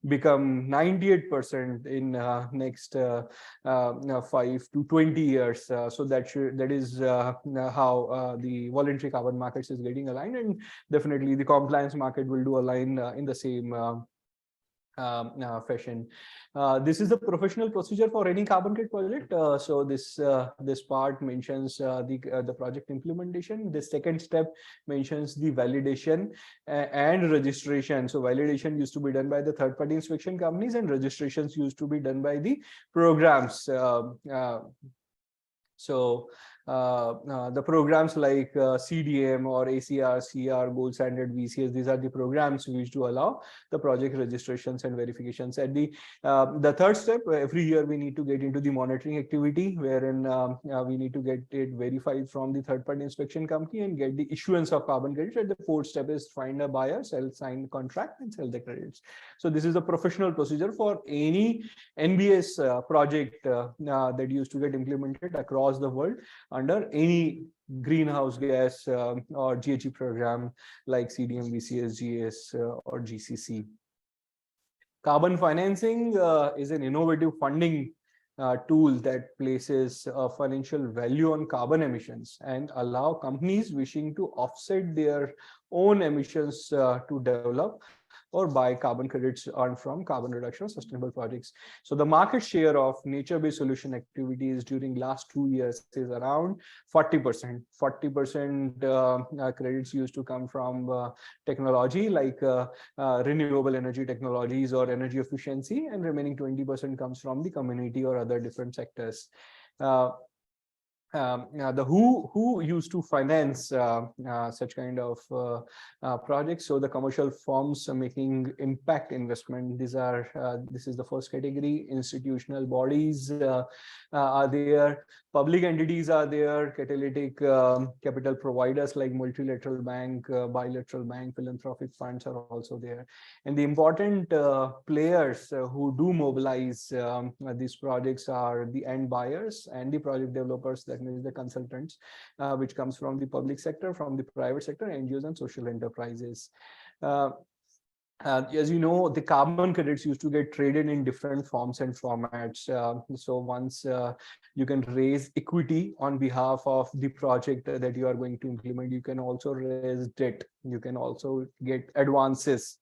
become 98% in next 5 to 20 years. So that is how the voluntary carbon markets is getting aligned, and definitely the compliance market will do align in the same fashion. This is the professional procedure for any carbon credit project. So this part mentions the project implementation. The second step mentions the validation and registration. So validation used to be done by the third-party inspection companies, and registrations used to be done by the programs. So the programs like CDM or ACR, CR, Gold Standard, VCS, these are the programs which do allow the project registrations and verifications. At the third step, every year we need to get into the monitoring activity, wherein we need to get it verified from the third-party inspection company and get the issuance of carbon credits. And the fourth step is find a buyer, sign contract, and sell the credits. So this is a professional procedure for any NBS project that used to get implemented across the world under any greenhouse gas or GHG program like CDM, VCS, GS, or GCC. Carbon financing is an innovative funding tool that places financial value on carbon emissions and allow companies wishing to offset their own emissions to develop or buy carbon credits earned from carbon reduction or sustainable projects. So the market share of nature-based solution activities during last 2 years is around 40%. 40% credits used to come from technology like renewable energy technologies or energy efficiency, and remaining 20% comes from the community or other different sectors. The who used to finance such kind of projects. So the commercial firms are making impact investment. This is the first category. Institutional bodies are there. Public entities are there. Catalytic capital providers like multilateral bank, bilateral bank, philanthropic funds are also there. And the important players who do mobilize these projects are the end buyers and the project developers, that means the consultants, which comes from the public sector, from the private sector, NGOs and social enterprises. As you know, the carbon credits used to get traded in different forms and formats. So once you can raise equity on behalf of the project that you are going to implement, you can also raise debt. You can also get advances.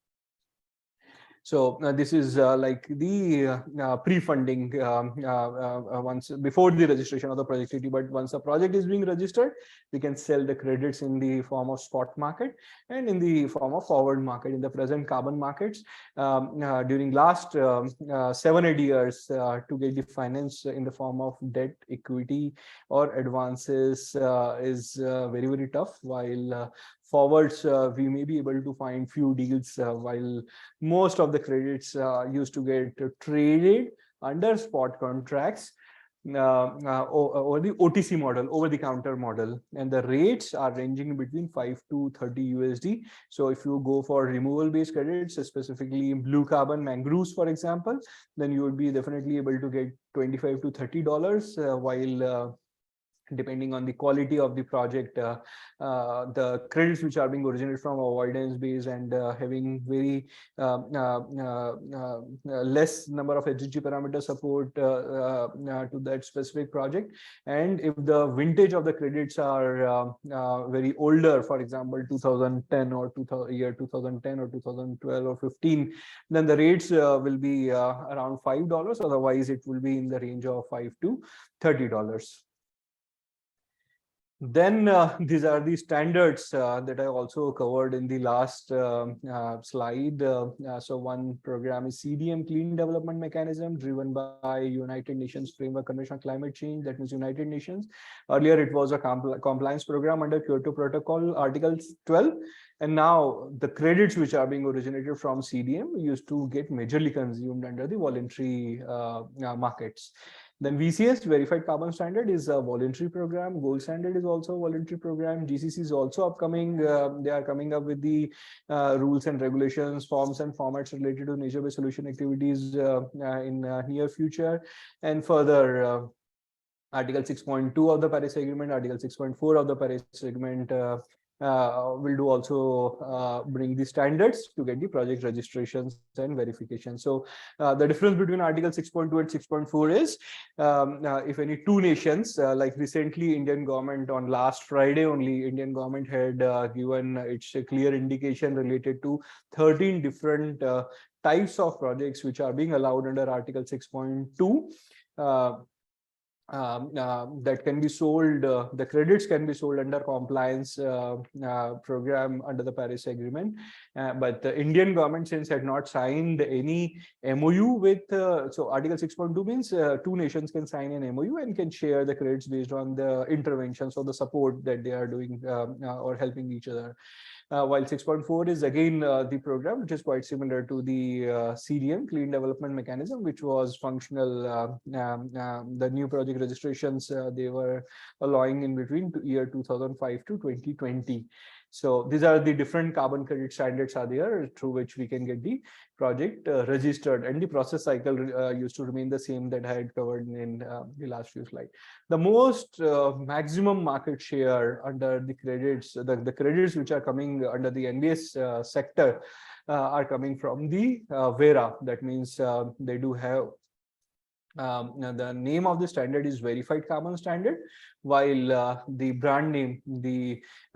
So this is like the pre-funding once before the registration of the project. But once a project is being registered, we can sell the credits in the form of spot market and in the form of forward market. In the present carbon markets, during last 7-8 years, to get the finance in the form of debt, equity, or advances is very, very tough. While forwards, we may be able to find few deals, while most of the credits used to get traded under spot contracts or the OTC model, over the counter model, and the rates are ranging between 5 to 30 USD. So if you go for removal based credits, specifically blue carbon mangroves, for example, then you would be definitely able to get $25 to $30, while depending on the quality of the project, the credits which are being originated from avoidance based and having very less number of HGG parameter support to that specific project. And if the vintage of the credits are very older, for example 2010 or 2010 or 2012 or 15, then the rates will be around $5. Otherwise it will be in the range of $5 to $30. Then these are the standards that I also covered in the last slide. So one program is CDM, Clean Development Mechanism, driven by United Nations Framework Convention on Climate Change, that means United Nations. Earlier it was a compliance program under Kyoto Protocol, Article 12. And now the credits which are being originated from CDM used to get majorly consumed under the voluntary markets. Then VCS, Verified Carbon Standard, is a voluntary program. Gold Standard is also a voluntary program. GCC is also upcoming. They are coming up with the rules and regulations, forms and formats related to nature-based solution activities in near future. And further, Article 6.2 of the Paris Agreement, Article 6.4 of the Paris Agreement will do also bring the standards to get the project registrations and verification. So the difference between Article 6.2 and 6.4 is if any two nations, like recently Indian government on last Friday only, Indian government had given its clear indication related to 13 different types of projects which are being allowed under Article 6.2. That can be sold, the credits can be sold under compliance program under the Paris Agreement. But the Indian government since had not signed any MOU with, so Article 6.2 means two nations can sign an MOU and can share the credits based on the interventions or the support that they are doing or helping each other. While 6.4 is again the program, which is quite similar to the CDM, Clean Development Mechanism, which was functional. The new project registrations they were allowing in between year 2005 to 2020. So these are the different carbon credit standards are there through which we can get the project registered, and the process cycle used to remain the same that I had covered in the last few slides. The most maximum market share under the credits, the credits which are coming under the NBS sector are coming from the Vera. That means they do have Now the name of the standard is Verified Carbon Standard, while the brand name,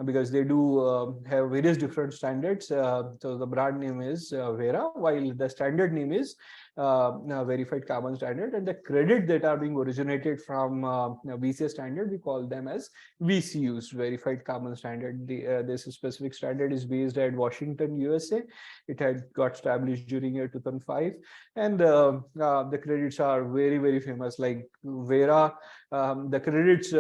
because they do have various different standards, so the brand name is Vera, while the standard name is Verified Carbon Standard, and the credit that are being originated from VCA standard, we call them as VCUs, Verified Carbon Standard. This specific standard is based at Washington, USA. It had got established during year 2005, and the credits are very, very famous. Like Vera, the credits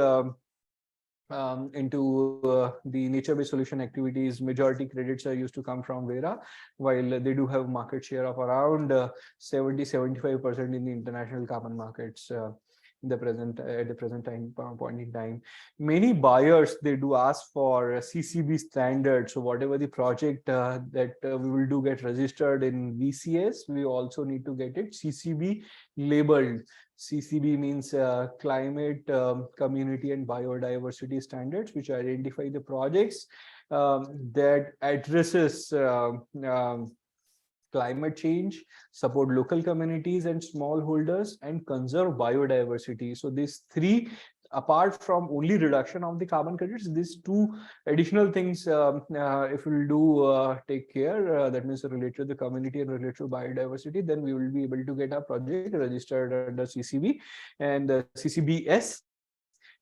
into the nature-based solution activities, majority credits are used to come from Vera, while they do have market share of around 70-75% in the international carbon markets. In the present at the present point in time, many buyers, they do ask for CCB standards. So whatever the project that we will do get registered in VCS, we also need to get it CCB labeled. CCB means climate, community and biodiversity standards, which identify the projects that addresses climate change, support local communities and smallholders, and conserve biodiversity. So these three, apart from only reduction of the carbon credits, these two additional things, if we'll do take care, that means related to the community and related to biodiversity, then we will be able to get our project registered under CCB and CCBS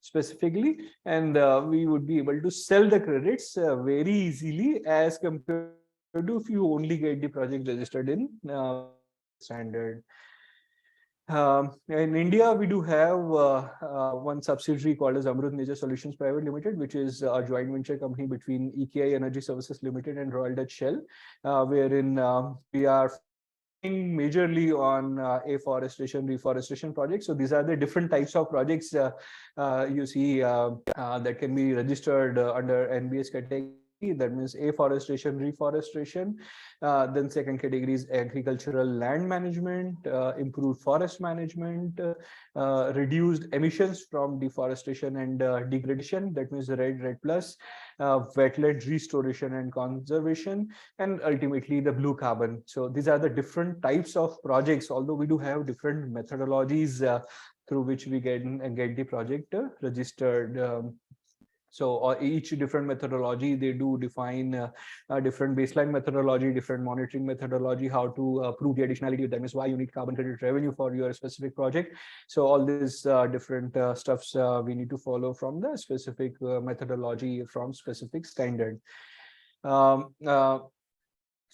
specifically, and we would be able to sell the credits very easily as compared to if you only get the project registered in standard. In India, we do have one subsidiary called as Amrut Nature Solutions Private Limited, which is a joint venture company between EKI Energy Services Limited and Royal Dutch Shell, wherein we are majorly on afforestation, reforestation projects. So these are the different types of projects you see that can be registered under NBS category. That means afforestation, reforestation. Then second category is agricultural land management, improved forest management, reduced emissions from deforestation and degradation. That means red plus, wetland restoration and conservation, and ultimately the blue carbon. So these are the different types of projects, although we do have different methodologies through which we get the project registered. So each different methodology, they do define a different baseline methodology, different monitoring methodology, how to prove the additionality. That means why you need carbon credit revenue for your specific project. So all these different stuffs we need to follow from the specific methodology from specific standard.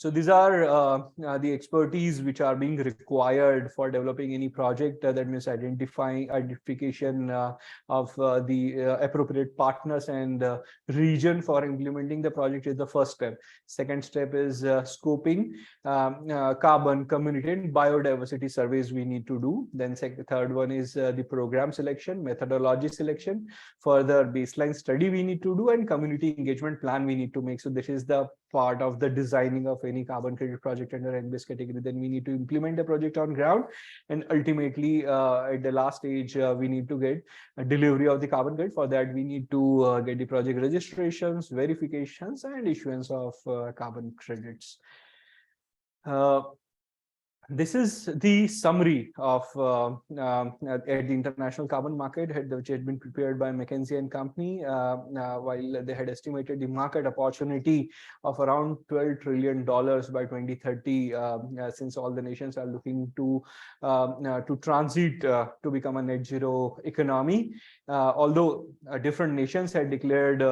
So these are the expertise which are being required for developing any project. That means identification of the appropriate partners and region for implementing the project is the first step. Second step is scoping, carbon, community and biodiversity surveys we need to do. Then third one is the program selection, methodology selection, further baseline study we need to do, and community engagement plan we need to make. So this is the part of the designing of any carbon credit project under NBS category. Then we need to implement the project on ground, and ultimately at the last stage we need to get a delivery of the carbon credit. For that we need to get the project registrations, verifications and issuance of carbon credits. This is the summary of at the international carbon market, which had been prepared by McKinsey and Company, while they had estimated the market opportunity of around $12 trillion by 2030, since all the nations are looking to transit to become a net zero economy. Although different nations had declared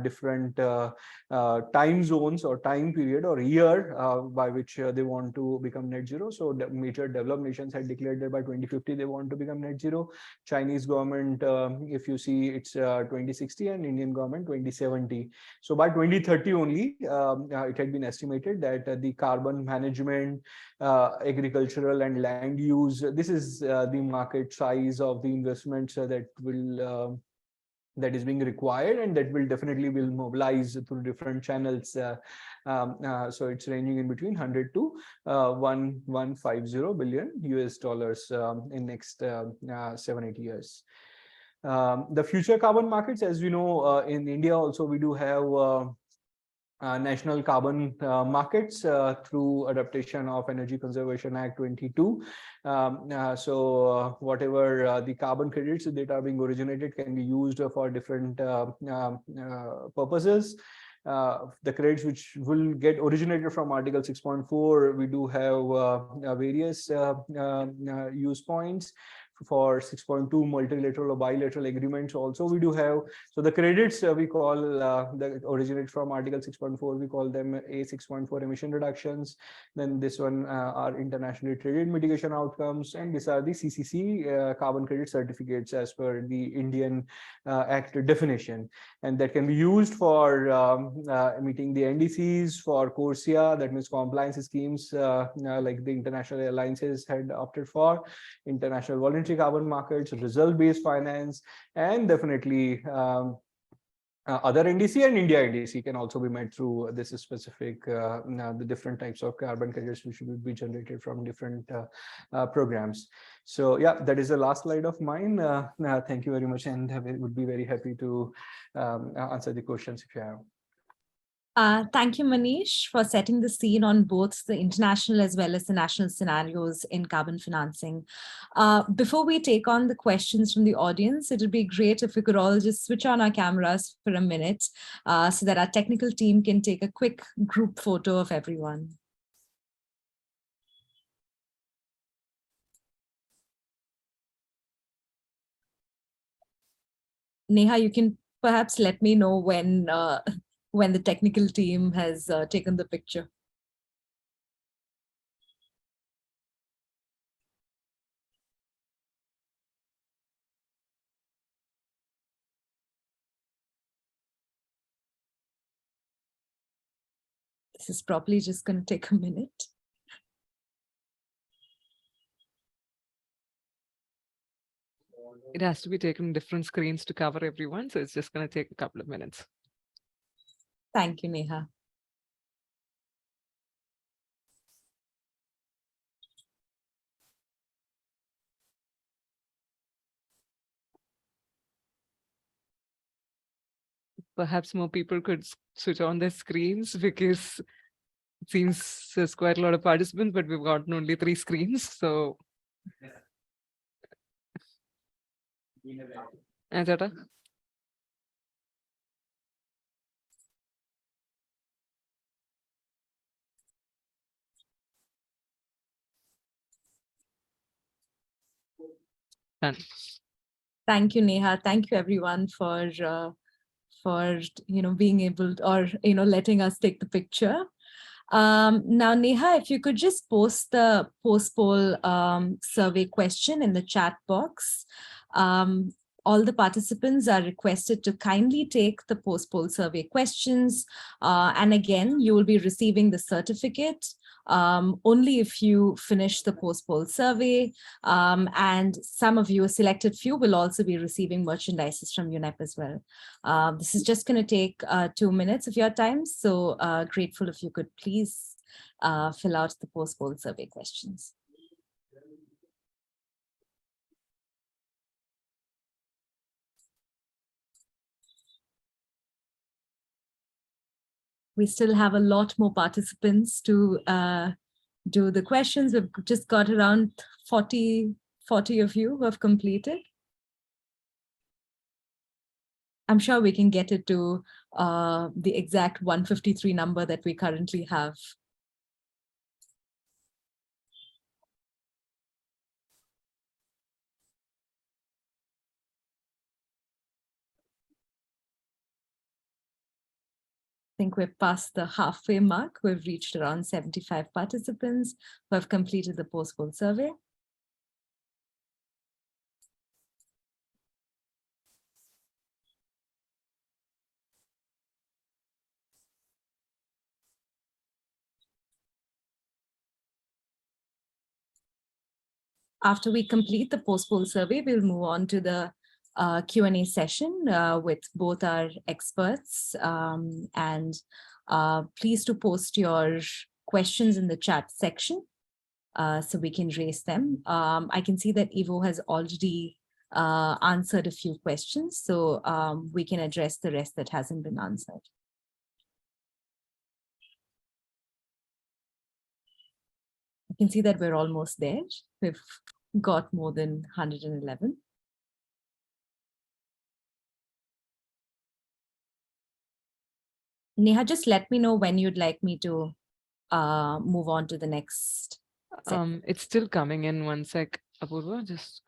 different time zones or time period or year by which they want to become net zero. So the major developed nations had declared that by 2050 they want to become net zero. Chinese government, if you see, it's 2060, and Indian government 2070. So by 2030 only, it had been estimated that the carbon management, agricultural and land use, this is the market size of the investments that will that is being required, and that will definitely mobilize through different channels. So it's ranging in between 100 to 150 billion US dollars in next 7-8 years. The future carbon markets, as we know, in India also we do have national carbon markets through adaptation of Energy Conservation Act 22. Whatever the carbon credits that are being originated can be used for different purposes. The credits which will get originated from Article 6.4, we do have various use points. For 6.2 multilateral or bilateral agreements also we do have. So the credits we call that originate from Article 6.4, we call them A6.4 emission reductions. Then this one are internationally traded mitigation outcomes, and these are the CCC carbon credit certificates as per the Indian Act definition, and that can be used for meeting the NDCs, for CORSIA, that means compliance schemes like the international alliances had opted for, international voluntary carbon markets, result-based finance, and definitely other NDC and India NDC can also be met through this specific the different types of carbon credits which will be generated from different programs. So yeah, that is the last slide of mine. Thank you very much, and I would be very happy to answer the questions if you have. Thank you, Manish, for setting the scene on both the international as well as the national scenarios in carbon financing. Before we take on the questions from the audience, it would be great if we could all just switch on our cameras for a minute so that our technical team can take a quick group photo of everyone. Neha, you can perhaps let me know when the technical team has taken the picture. This is probably just going to take a minute. It has to be taken on different screens to cover everyone, so it's just going to take a couple of minutes. Thank you, Neha. Perhaps more people could switch on their screens, because it seems there's quite a lot of participants, but we've gotten only 3 screens. So, Tata? Done. Thank you, Neha. Thank you, everyone, for being able to, or letting us take the picture. Now, Neha, if you could just post the post-poll survey question in the chat box. All the participants are requested to kindly take the post-poll survey questions. And again, you will be receiving the certificate only if you finish the post-poll survey. And some of you, a selected few, will also be receiving merchandises from UNEP as well. This is just going to take 2 minutes of your time. So grateful if you could please fill out the post-poll survey questions. We still have a lot more participants to do the questions. We've just got around 40 of you who have completed. I'm sure we can get it to the exact 153 number that we currently have. I think we're past the halfway mark. We've reached around 75 participants who have completed the post-poll survey. After we complete the post-poll survey, we'll move on to the Q&A session with both our experts, and please to post your questions in the chat section so we can raise them. I can see that Ivo has already answered a few questions, so we can address the rest that hasn't been answered. can see that we're almost there. We've got more than 111. Neha, just let me know when you'd like me to move on to the next section. It's still coming in. One sec, Apurva. Just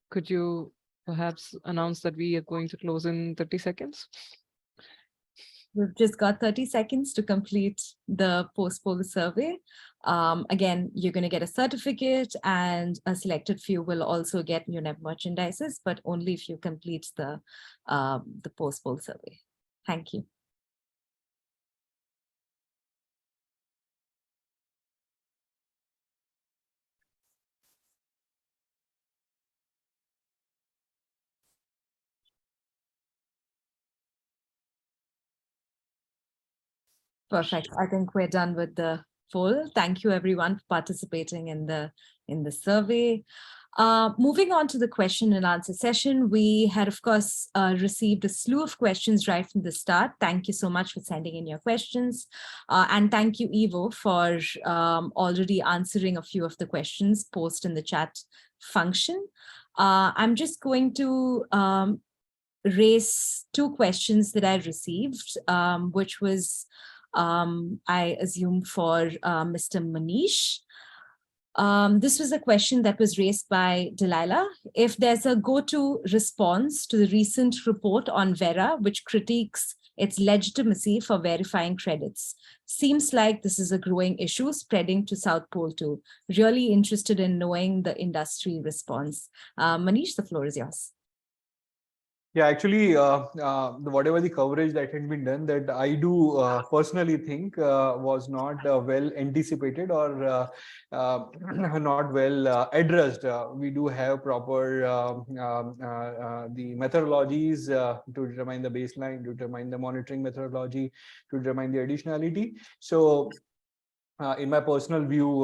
could you perhaps announce that we are going to close in 30 seconds? We've just got 30 seconds to complete the post-poll survey. Again, you're going to get a certificate, and a selected few will also get UNEP merchandises, but only if you complete the post-poll survey. Thank you. Perfect. I think we're done with the poll. Thank you everyone for participating in the survey. Moving on to the question and answer session, we had, of course, received a slew of questions right from the start. Thank you so much for sending in your questions. And thank you, Ivo, for already answering a few of the questions posted in the chat function. I'm just going to raise two questions that I received, which was, I assume, for Mr. Manish. This was a question that was raised by Delilah. If there's a go-to response to the recent report on Vera, which critiques its legitimacy for verifying credits. Seems like this is a growing issue spreading to South Pole too. Really interested in knowing the industry response. Manish, the floor is yours. Yeah, actually, whatever the coverage that had been done, that I do personally think was not well anticipated or not well addressed. We do have proper the methodologies to determine the baseline, to determine the monitoring methodology, to determine the additionality. So in my personal view,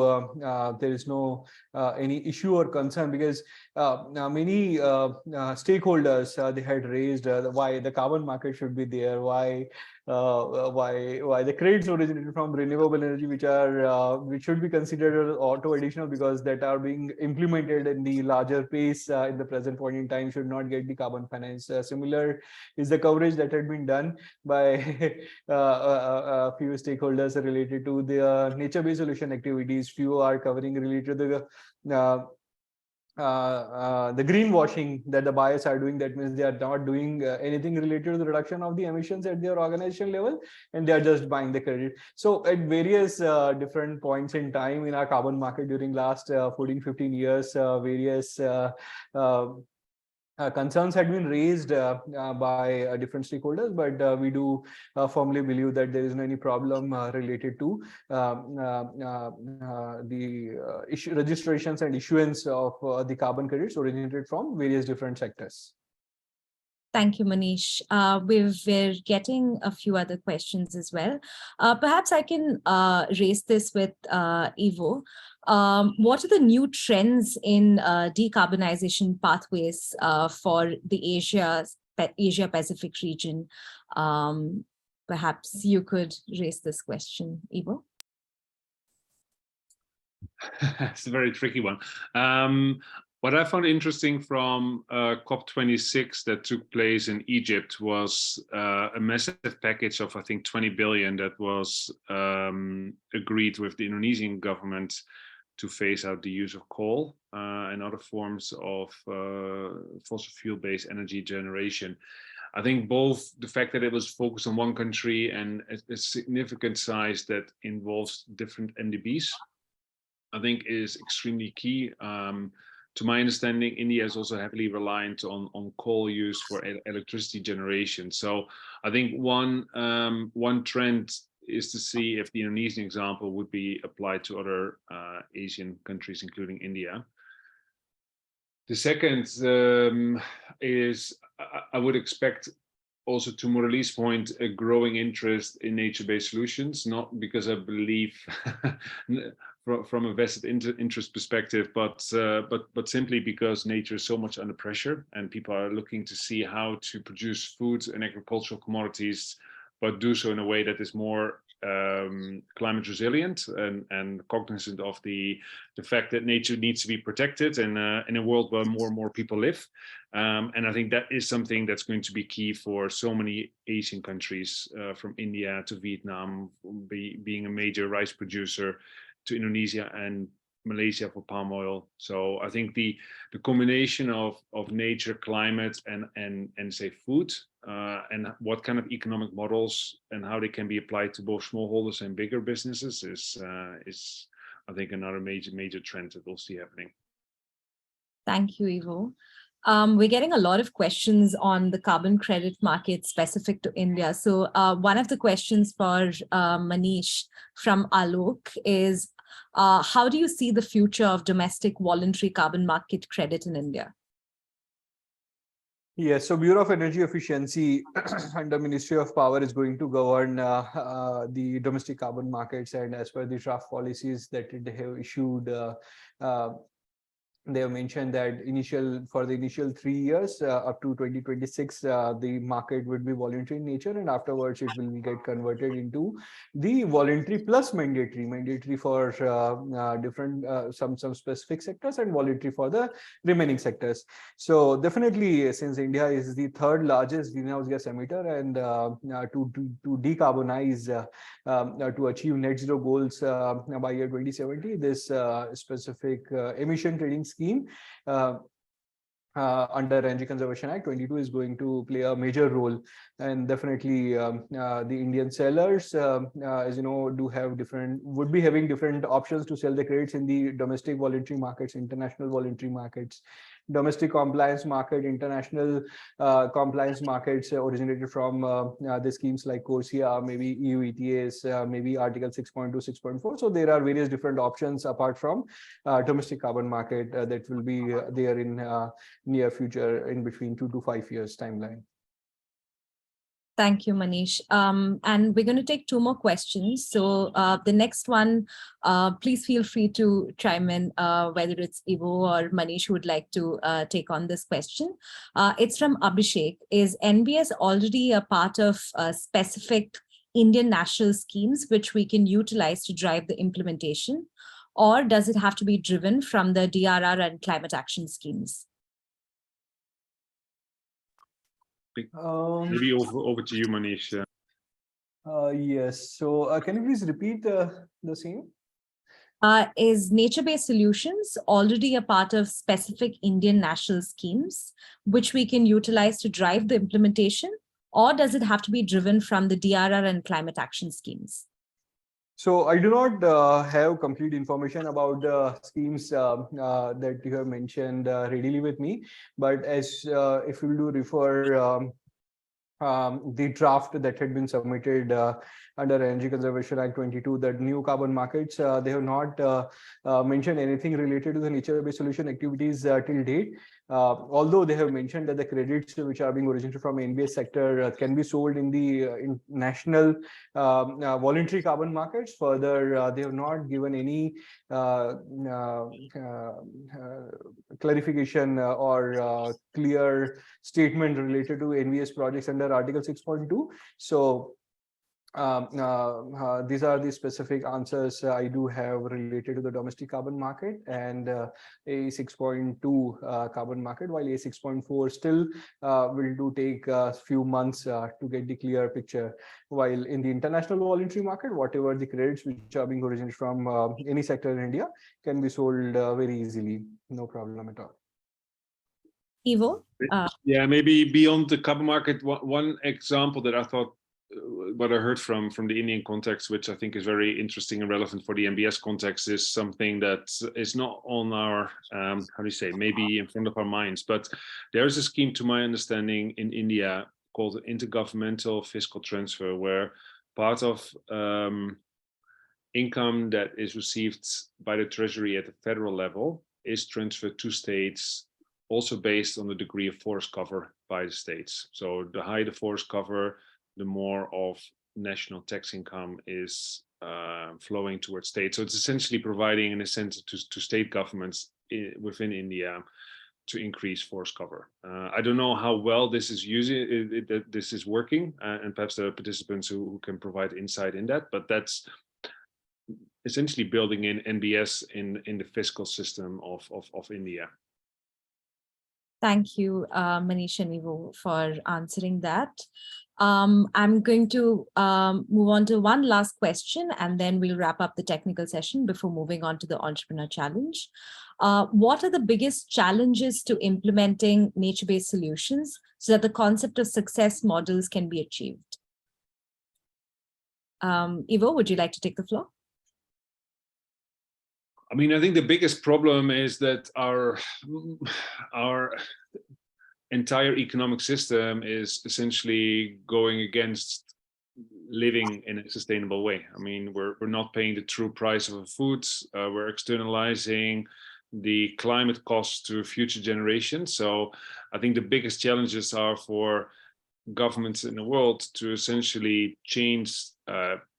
there is no any issue or concern, because many stakeholders they had raised why the carbon market should be there, why the credits originated from renewable energy, which should be considered auto additional, because that are being implemented in the larger pace in the present point in time, should not get the carbon finance. Similar is the coverage that had been done by a few stakeholders related to the nature-based solution activities. Few are covering related to the greenwashing that the buyers are doing. That means they are not doing anything related to the reduction of the emissions at their organization level, and they are just buying the credit. So at various different points in time in our carbon market during last 14-15 years, various concerns had been raised by different stakeholders, but we do firmly believe that there is no any problem related to the registrations and issuance of the carbon credits originated from various different sectors. Thank you, Manish. We're getting a few other questions as well. Perhaps I can raise this with Ivo. What are the new trends in decarbonization pathways for the Asia-Pacific region? Perhaps you could raise this question, Ivo. It's a very tricky one. What I found interesting from COP26 that took place in Egypt was a massive package of, I think, 20 billion that was agreed with the Indonesian government to phase out the use of coal and other forms of fossil fuel-based energy generation. I think both the fact that it was focused on one country and a significant size that involves different NDBs, I think is extremely key. To my understanding, India is also heavily reliant on coal use for electricity generation. So I think one trend is to see if the Indonesian example would be applied to other Asian countries, including India. The second is I would expect, also to Murali's point, a growing interest in nature-based solutions, not because I believe from a vested interest perspective, but simply because nature is so much under pressure and people are looking to see how to produce food and agricultural commodities, but do so in a way that is more climate resilient and cognizant of the fact that nature needs to be protected in a world where more and more people live. And I think that is something that's going to be key for so many Asian countries, from India to Vietnam, being a major rice producer, to Indonesia and Malaysia for palm oil. So I think the combination of nature, climate, and say food, and what kind of economic models and how they can be applied to both smallholders and bigger businesses is I think another major trend that we'll see happening. Thank you, Ivo. We're getting a lot of questions on the carbon credit market specific to India. So one of the questions for Manish from Alok is, how do you see the future of domestic voluntary carbon market credit in India? Yes, so Bureau of Energy Efficiency under Ministry of Power is going to govern the domestic carbon markets, and as per the draft policies that they have issued, they have mentioned that for the initial 3 years up to 2026, the market would be voluntary in nature, and afterwards it will get converted into the voluntary plus mandatory for different some specific sectors, and voluntary for the remaining sectors. So definitely, since India is the third largest greenhouse gas emitter, and to decarbonize, to achieve net zero goals by year 2070, this specific emission trading scheme under Energy Conservation Act 22 is going to play a major role. And definitely the Indian sellers, as you know, would be having different options to sell the credits in the domestic voluntary markets, international voluntary markets, domestic compliance market, international compliance markets originated from the schemes like CORSIA, maybe EU ETS, maybe Article 6.2, 6.4. So there are various different options apart from domestic carbon market that will be there in near future, in between 2 to 5 years timeline. Thank you, Manish. And we're going to take 2 more questions. So the next one, please feel free to chime in, whether it's Ivo or Manish who would like to take on this question. It's from Abhishek. Is NBS already a part of specific Indian national schemes which we can utilize to drive the implementation? Or does it have to be driven from the DRR and climate action schemes? Maybe over to you, Manish. Yes. So can you please repeat the same? Is nature-based solutions already a part of specific Indian national schemes, which we can utilize to drive the implementation, or does it have to be driven from the DRR and climate action schemes? So I do not have complete information about the schemes that you have mentioned readily with me, but as if you do refer the draft that had been submitted under Energy Conservation Act 22, that new carbon markets, they have not mentioned anything related to the nature-based solution activities till date. Although they have mentioned that the credits which are being originated from NBS sector can be sold in the national voluntary carbon markets. Further, they have not given any clarification or clear statement related to NBS projects under Article 6.2. So these are the specific answers I do have related to the domestic carbon market and a 6.2 carbon market, while a 6.4 still will take a few months to get the clear picture. While in the international voluntary market, whatever the credits which are being originated from any sector in India can be sold very easily, no problem at all. Ivo? Yeah, maybe beyond the carbon market, one example that I thought, what I heard from the Indian context, which I think is very interesting and relevant for the NBS context, is something that is not on our, how do you say, maybe in front of our minds, but there is a scheme, to my understanding, in India called Intergovernmental Fiscal Transfer, where part of income that is received by the Treasury at the federal level is transferred to states, also based on the degree of forest cover by the states. So the higher the forest cover, the more of national tax income is flowing towards states. So it's essentially providing an incentive to state governments within India increase forest cover. I don't know how well this is this is working, and perhaps there are participants who can provide insight in that, but that's essentially building in NBS in the fiscal system of India. Thank you, Manish and Ivo, for answering that. I'm going to move on to one last question, and then we'll wrap up the technical session before moving on to the entrepreneur challenge. What are the biggest challenges to implementing nature-based solutions so that the concept of success models can be achieved? Ivo, would you like to take the floor? I mean, I think the biggest problem is that our entire economic system is essentially going against living in a sustainable way. I mean, we're not paying the true price of our foods. We're externalizing the climate costs to future generations. So I think the biggest challenges are for governments in the world to essentially change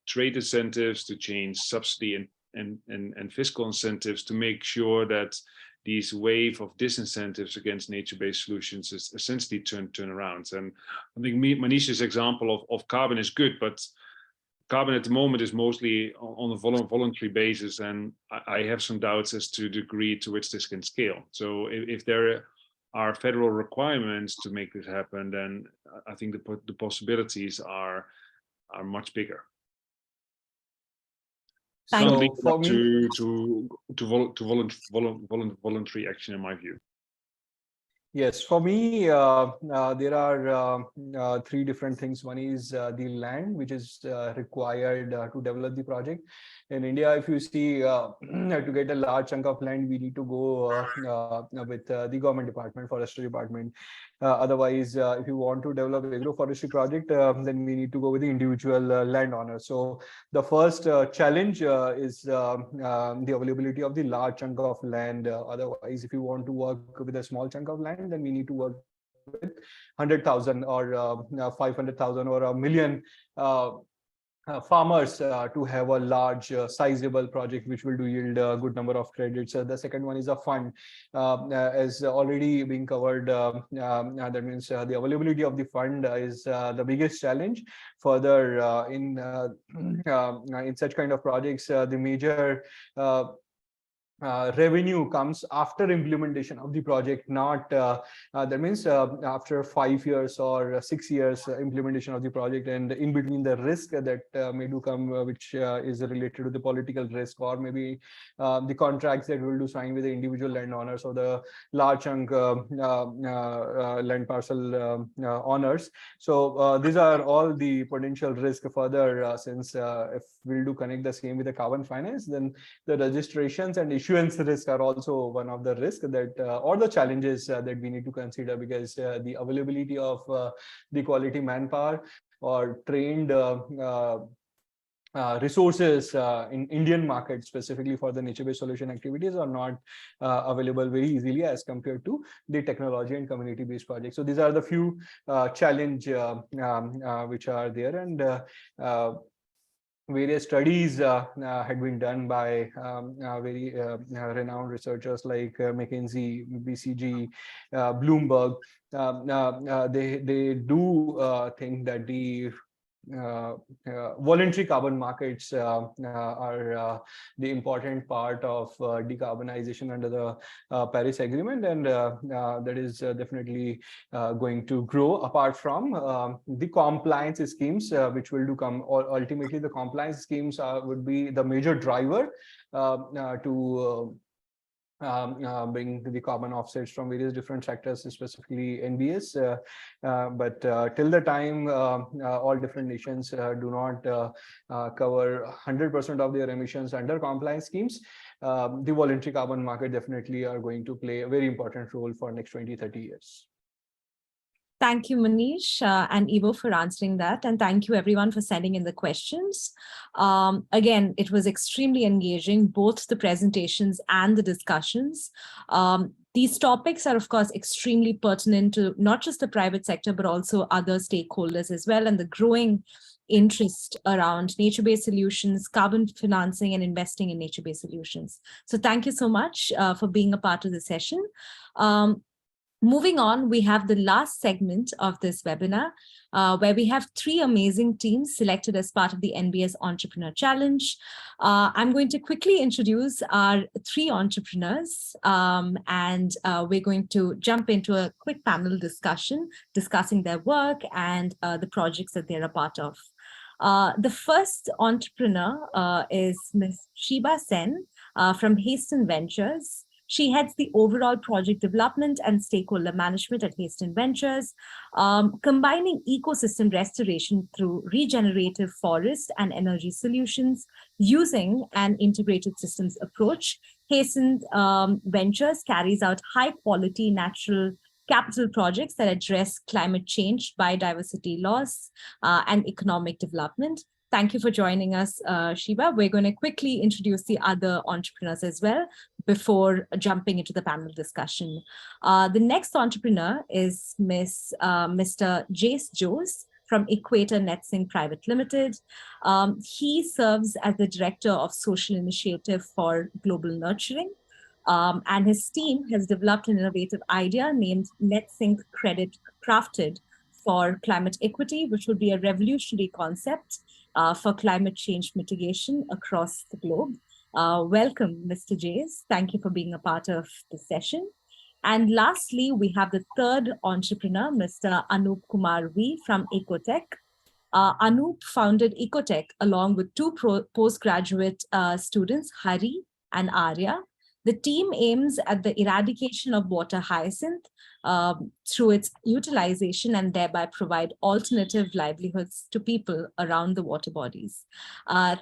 trade incentives, to change subsidy and fiscal incentives to make sure that these wave of disincentives against nature-based solutions is essentially turn around. And I think Manish's example of carbon is good, but carbon at the moment is mostly on a voluntary basis, and I have some doubts as to the degree to which this can scale. So if there are federal requirements to make this happen, then I think the possibilities are much bigger. Thank Something to voluntary action, in my view. Yes, for me, there are three different things. One is the land, which is required to develop the project. In India, if you see, to get a large chunk of land, we need to go with the government department, forestry department. Otherwise, if you want to develop agroforestry project, then we need to go with the individual landowner. So the first challenge is the availability of the large chunk of land. Otherwise, if you want to work with a small chunk of land, then we need to work with 100,000 or 500,000 or a million farmers to have a large sizable project which will yield a good number of credits. The second one is a fund, as already being covered. That means the availability of the fund is the biggest challenge. Further, in such kind of projects, the major revenue comes after implementation of the project, not that means after 5 years or 6 years implementation of the project, and in between the risk that may do come, which is related to the political risk, or maybe the contracts that we'll do sign with the individual landowners or the large chunk land parcel owners. So these are all the potential risk. Further, since if we'll do connect the same with the carbon finance, then the registrations and issuance risk are also one of the risks that or the challenges that we need to consider, because the availability of the quality manpower or trained resources in Indian market specifically for the nature-based solution activities are not available very easily as compared to the technology and community-based projects. So these are the few challenge which are there, and various studies had been done by very renowned researchers like McKinsey, BCG, Bloomberg. They do think that the voluntary carbon markets are the important part of decarbonization under the Paris Agreement, and that is definitely going to grow, apart from the compliance schemes which will do come. Ultimately, the compliance schemes would be the major driver to bring the carbon offsets from various different sectors, specifically NBS. But till the time all different nations do not cover 100% of their emissions under compliance schemes, the voluntary carbon market definitely are going to play a very important role for next 20-30 years. Thank you, Manish and Ivo, for answering that. And thank you, everyone, for sending in the questions. Again, it was extremely engaging, both the presentations and the discussions. These topics are, of course, extremely pertinent to not just the private sector, but also other stakeholders as well, and the growing interest around nature-based solutions, carbon financing, and investing in nature-based solutions. So thank you so much for being a part of the session. Moving on, we have the last segment of this webinar, where we have 3 amazing teams selected as part of the NBS Entrepreneur Challenge. I'm going to quickly introduce our 3 entrepreneurs, and we're going to jump into a quick panel discussion, discussing their work and the projects that they're a part of. The first entrepreneur is Ms. Shiba Sen from Hasten Ventures. She heads the overall project development and stakeholder management at Hasten Ventures, combining ecosystem restoration through regenerative forest and energy solutions using an integrated systems approach. Hasten Ventures carries out high-quality natural capital projects that address climate change, biodiversity loss, and economic development. Thank you for joining us, Shiba. We're going to quickly introduce the other entrepreneurs as well before jumping into the panel discussion. The next entrepreneur is Mr. Jace Jose from Equator NetSync Private Limited. He serves as the Director of Social Initiative for Global Nurturing. And his team has developed an innovative idea named NetSync Credit Crafted for climate equity, which would be a revolutionary concept for climate change mitigation across the globe. Welcome, Mr. Jace. Thank you for being a part of the session. And lastly, we have the third entrepreneur, Mr. Anup Kumar V from Ecotech. Anup founded Ecotech along with 2 postgraduate students, Hari and Arya. The team aims at the eradication of water hyacinth through its utilization and thereby provide alternative livelihoods to people around the water bodies.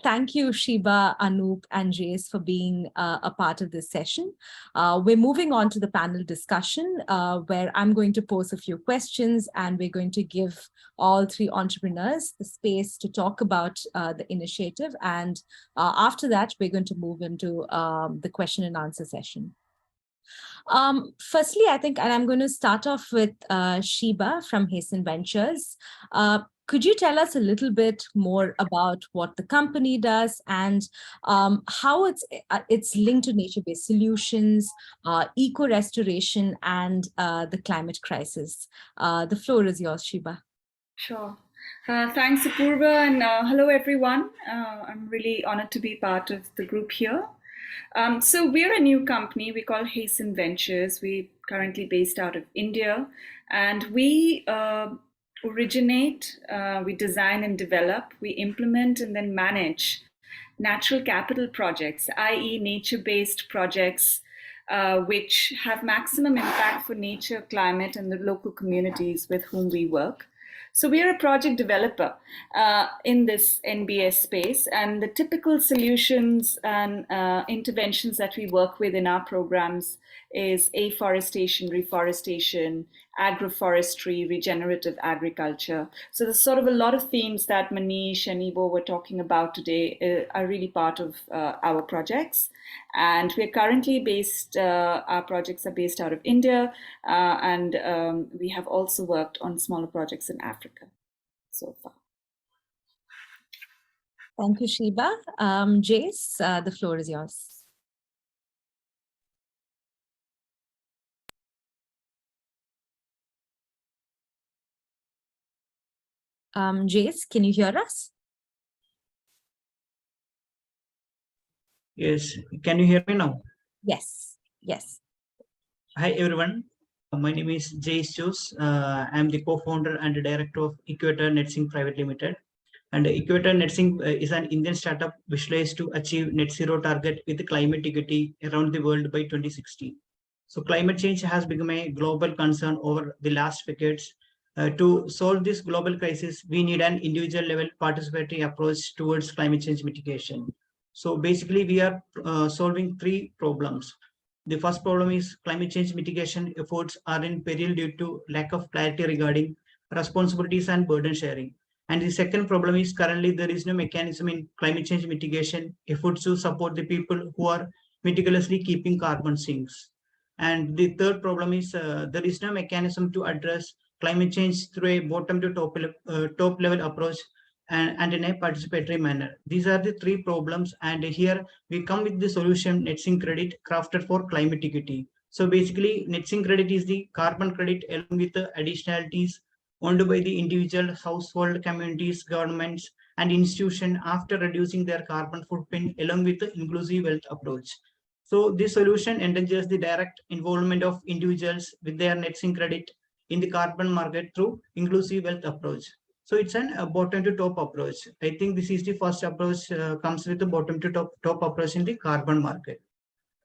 Thank you, Shiba, Anup, and Jace for being a part of this session. We're moving on to the panel discussion where I'm going to pose a few questions and we're going to give all 3 entrepreneurs the space to talk about the initiative. And after that, we're going to move into the question and answer session. Firstly, I think, and I'm going to start off with Shiba from Hasten Ventures. Could you tell us a little bit more about what the company does and how it's linked to nature-based solutions, eco-restoration, and the climate crisis? The floor is yours, Shiba. Sure. Thanks, Apurva, and hello, everyone. I'm really honored to be part of the group here. So we're a new company. We call Hasten Ventures. We're currently based out of India, and we originate, we design and develop, we implement and then manage natural capital projects, i.e. nature-based projects, which have maximum impact for nature, climate, and the local communities with whom we work. So we are a project developer in this NBS space, and the typical solutions and interventions that we work with in our programs is afforestation, reforestation, agroforestry, regenerative agriculture. So there's sort of a lot of themes that Manish and Ivo were talking about today are really part of our projects. And we're currently based, our projects are based out of India, and we have also worked on smaller projects in Africa so far. Thank you, Shiba. Jace, the floor is yours. Jace, can you hear us? Yes, can you hear me now? Yes, yes. Hi everyone, my name is Jace Jose. I'm the co-founder and director of Equator NetSync Private Limited. And Equator NetSync is an Indian startup visualized to achieve net zero target with climate equity around the world by 2060. So climate change has become a global concern over the last decades. To solve this global crisis, we need an individual level participatory approach towards climate change mitigation. So basically, we are solving 3 problems. The first problem is climate change mitigation efforts are in peril due to lack of clarity regarding responsibilities and burden sharing. And the second problem is currently there is no mechanism in climate change mitigation efforts to support the people who are meticulously keeping carbon sinks. And the third problem is there is no mechanism to address climate change through a bottom to top level approach and in a participatory manner. These are the 3 problems, and here we come with the solution NetSync Credit crafted for climate equity. So basically, net sink credit is the carbon credit along with the additionalities owned by the individual, household, communities, governments, and institutions after reducing their carbon footprint along with the inclusive wealth approach. So this solution encourages the direct involvement of individuals with their net sink credit in the carbon market through inclusive wealth approach. So it's a bottom to top approach. I think this is the first approach comes with the bottom to top approach in the carbon market.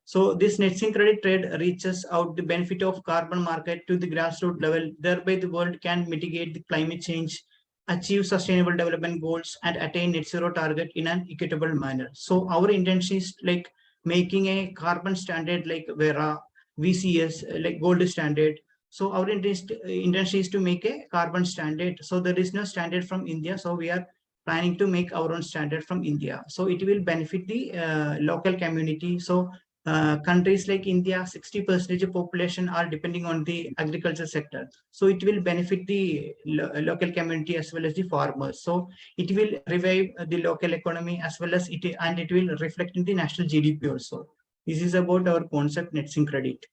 So this net sink credit trade reaches out the benefit of carbon market to the grassroots level. Thereby the world can mitigate the climate change, achieve sustainable development goals, and attain net zero target in an equitable manner. So our intention is like making a carbon standard like Vera, VCS, like gold standard. So our intention is to make a carbon standard. So there is no standard from India. So we are planning to make our own standard from India. So it will benefit the local community. So countries like India, 60% population are depending on the agriculture sector. So it will benefit the local community as well as the farmers. So it will revive the local economy as well as it will reflect in the national GDP also. This is about our concept net sink credit.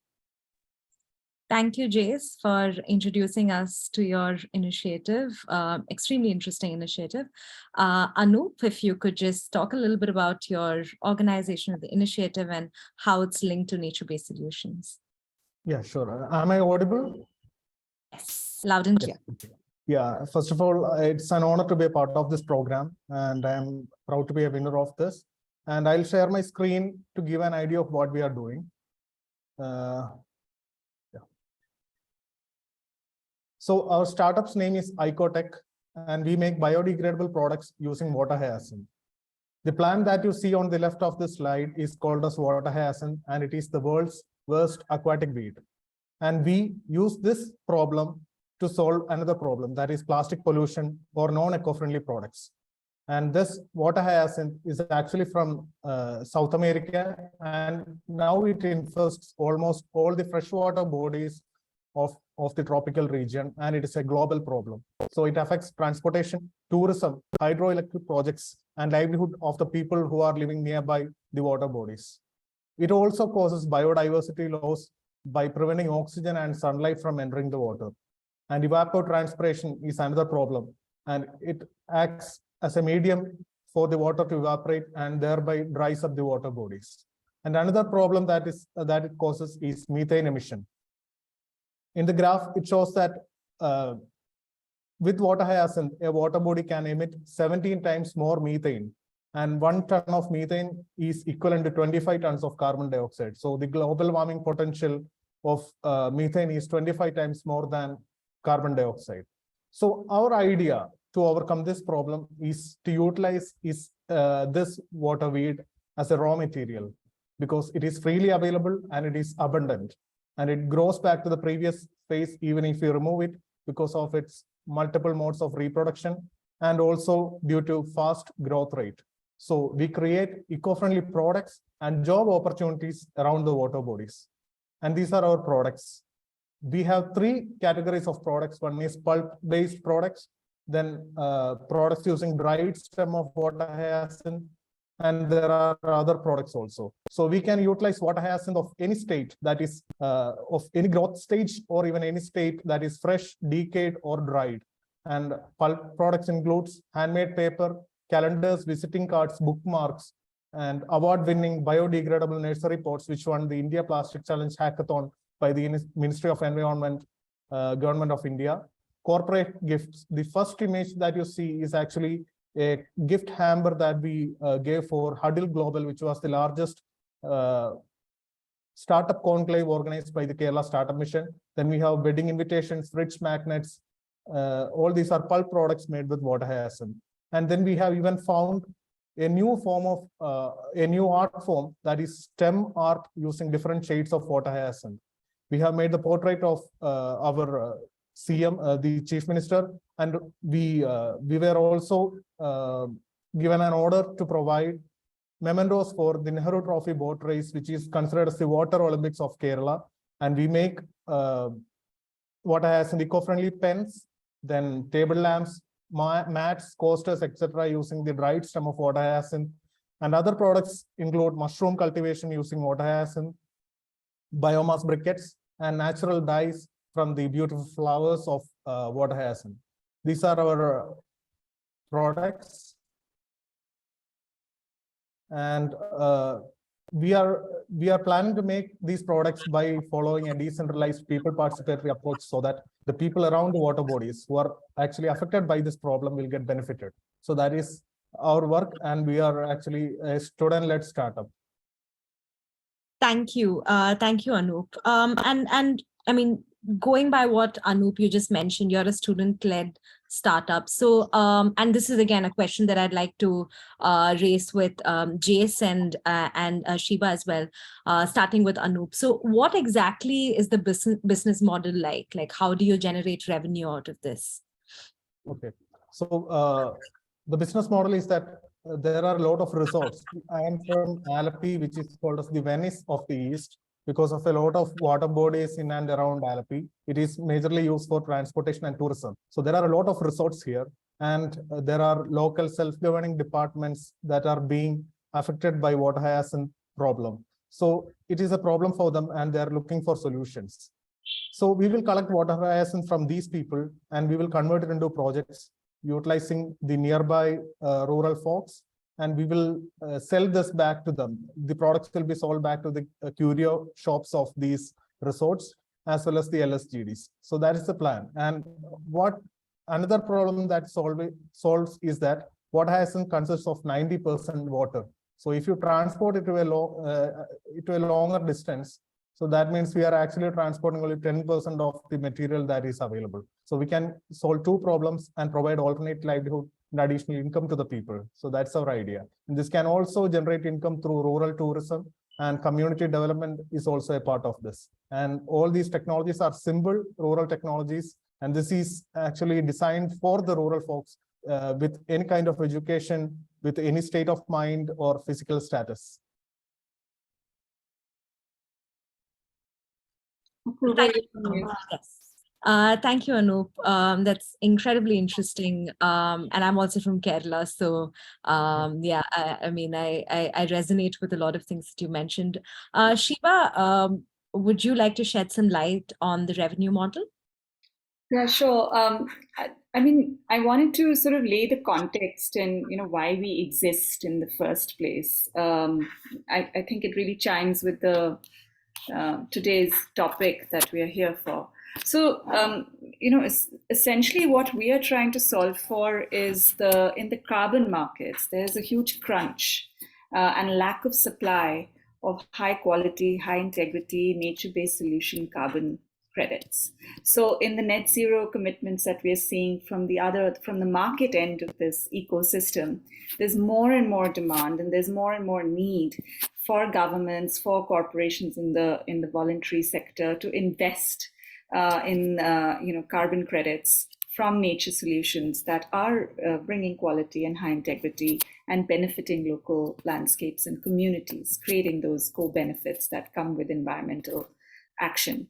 Thank you, Jace, for introducing us to your initiative. Extremely interesting initiative. Anup, if you could just talk a little bit about your organization of the initiative and how it's linked to nature-based solutions. Yeah, sure. Am I audible? Yes, loud and clear. Yeah, first of all, it's an honor to be a part of this program, and I'm proud to be a winner of this. And I'll share my screen to give an idea of what we are doing. So our startup's name is Icotech, and we make biodegradable products using water hyacinth. The plant that you see on the left of the slide is called as water hyacinth, and it is the world's worst aquatic weed. And we use this problem to solve another problem, that is plastic pollution or non-eco-friendly products. And this water hyacinth is actually from South America, and now it infests almost all the freshwater bodies of the tropical region, and it is a global problem. So it affects transportation, tourism, hydroelectric projects, and livelihood of the people who are living nearby the water bodies. It also causes biodiversity loss by preventing oxygen and sunlight from entering the water. And evapotranspiration is another problem, and it acts as a medium for the water to evaporate and thereby dries up the water bodies. And another problem that it causes is methane emission. In the graph, it shows that with water hyacinth, a water body can emit 17 times more methane, and 1 ton of methane is equivalent to 25 tons of carbon dioxide. So the global warming potential of methane is 25 times more than carbon dioxide. So our idea to overcome this problem is to utilize this water weed as a raw material, because it is freely available and it is abundant. And it grows back to the previous phase even if you remove it, because of its multiple modes of reproduction and also due to fast growth rate. So we create eco-friendly products and job opportunities around the water bodies. And these are our products. We have 3 categories of products. One is pulp-based products, then products using dried stem of water hyacinth, and there are other products also. So we can utilize water hyacinth of any state, that is of any growth stage, or even any state that is fresh, decayed, or dried. And pulp products includes handmade paper, calendars, visiting cards, bookmarks, and award-winning biodegradable nursery pots, which won the India Plastic Challenge Hackathon by the Ministry of Environment, Government of India. Corporate gifts. The first image that you see is actually a gift hamper that we gave for Huddle Global, which was the largest startup conclave organized by the Kerala Startup Mission. Then we have wedding invitations, fridge magnets. All these are pulp products made with water hyacinth. And then we have even found a new form of a new art form, that is stem art using different shades of water hyacinth. We have made the portrait of our CM, the Chief Minister, and we were also given an order to provide mementos for the Nehru Trophy boat race, which is considered as the Water Olympics of Kerala. And we make water hyacinth eco-friendly pens, then table lamps, mats, coasters, etc., using the dried stem of water hyacinth. And other products include mushroom cultivation using water hyacinth, biomass briquettes, and natural dyes from the beautiful flowers of water hyacinth. These are our products. And we are planning to make these products by following a decentralized people participatory approach so that the people around the water bodies who are actually affected by this problem will get benefited. So that is our work, and we are actually a student-led startup. Thank you. Thank you, Anup. And I mean, going by what Anup, you just mentioned, you're a student-led startup. So, and this is again a question that I'd like to raise with Jace and Shiva as well, starting with Anup. So what exactly is the business model like? Like, how do you generate revenue out of this? Okay, so the business model is that there are a lot of resorts. I am from Alleppey, which is called as the Venice of the East, because of a lot of water bodies in and around Alleppey. It is majorly used for transportation and tourism. So there are a lot of resorts here, and there are local self-governing departments that are being affected by water hyacinth problem. So it is a problem for them, and they are looking for solutions. So we will collect water hyacinth from these people, and we will convert it into projects utilizing the nearby rural folks, and we will sell this back to them. The products will be sold back to the curio shops of these resorts as well as the LSGDs. So that is the plan. And what another problem that solves is that water hyacinth consists of 90% water. So if you transport it to a longer distance, so that means we are actually transporting only 10% of the material that is available. So we can solve two problems and provide alternate livelihood and additional income to the people. So that's our idea. And this can also generate income through rural tourism, and community development is also a part of this. And all these technologies are simple rural technologies. And this is actually designed for the rural folks with any kind of education, with any state of mind or physical status. Thank you. Yes. Thank you, Anup. That's incredibly interesting. And I'm also from Kerala. So yeah, I mean, I resonate with a lot of things that you mentioned. Shiva, would you like to shed some light on the revenue model? Yeah, sure. I mean, I wanted to sort of lay the context and, why we exist in the first place. I think it really chimes with the today's topic that we are here for. So, essentially what we are trying to solve for is in the carbon markets, there's a huge crunch and lack of supply of high quality, high integrity, nature-based solution carbon credits. So in the net zero commitments that we're seeing from the market end of this ecosystem, there's more and more demand, and there's more and more need for governments, for corporations in the voluntary sector to invest in carbon credits from nature solutions that are bringing quality and high integrity and benefiting local landscapes and communities, creating those co-benefits that come with environmental action.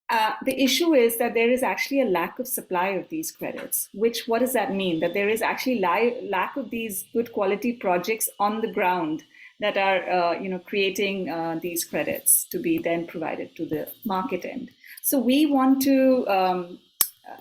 The issue is that there is actually a lack of supply of these credits. What does that mean? That there is actually lack of these good quality projects on the ground that are creating these credits to be then provided to the market end. So we want to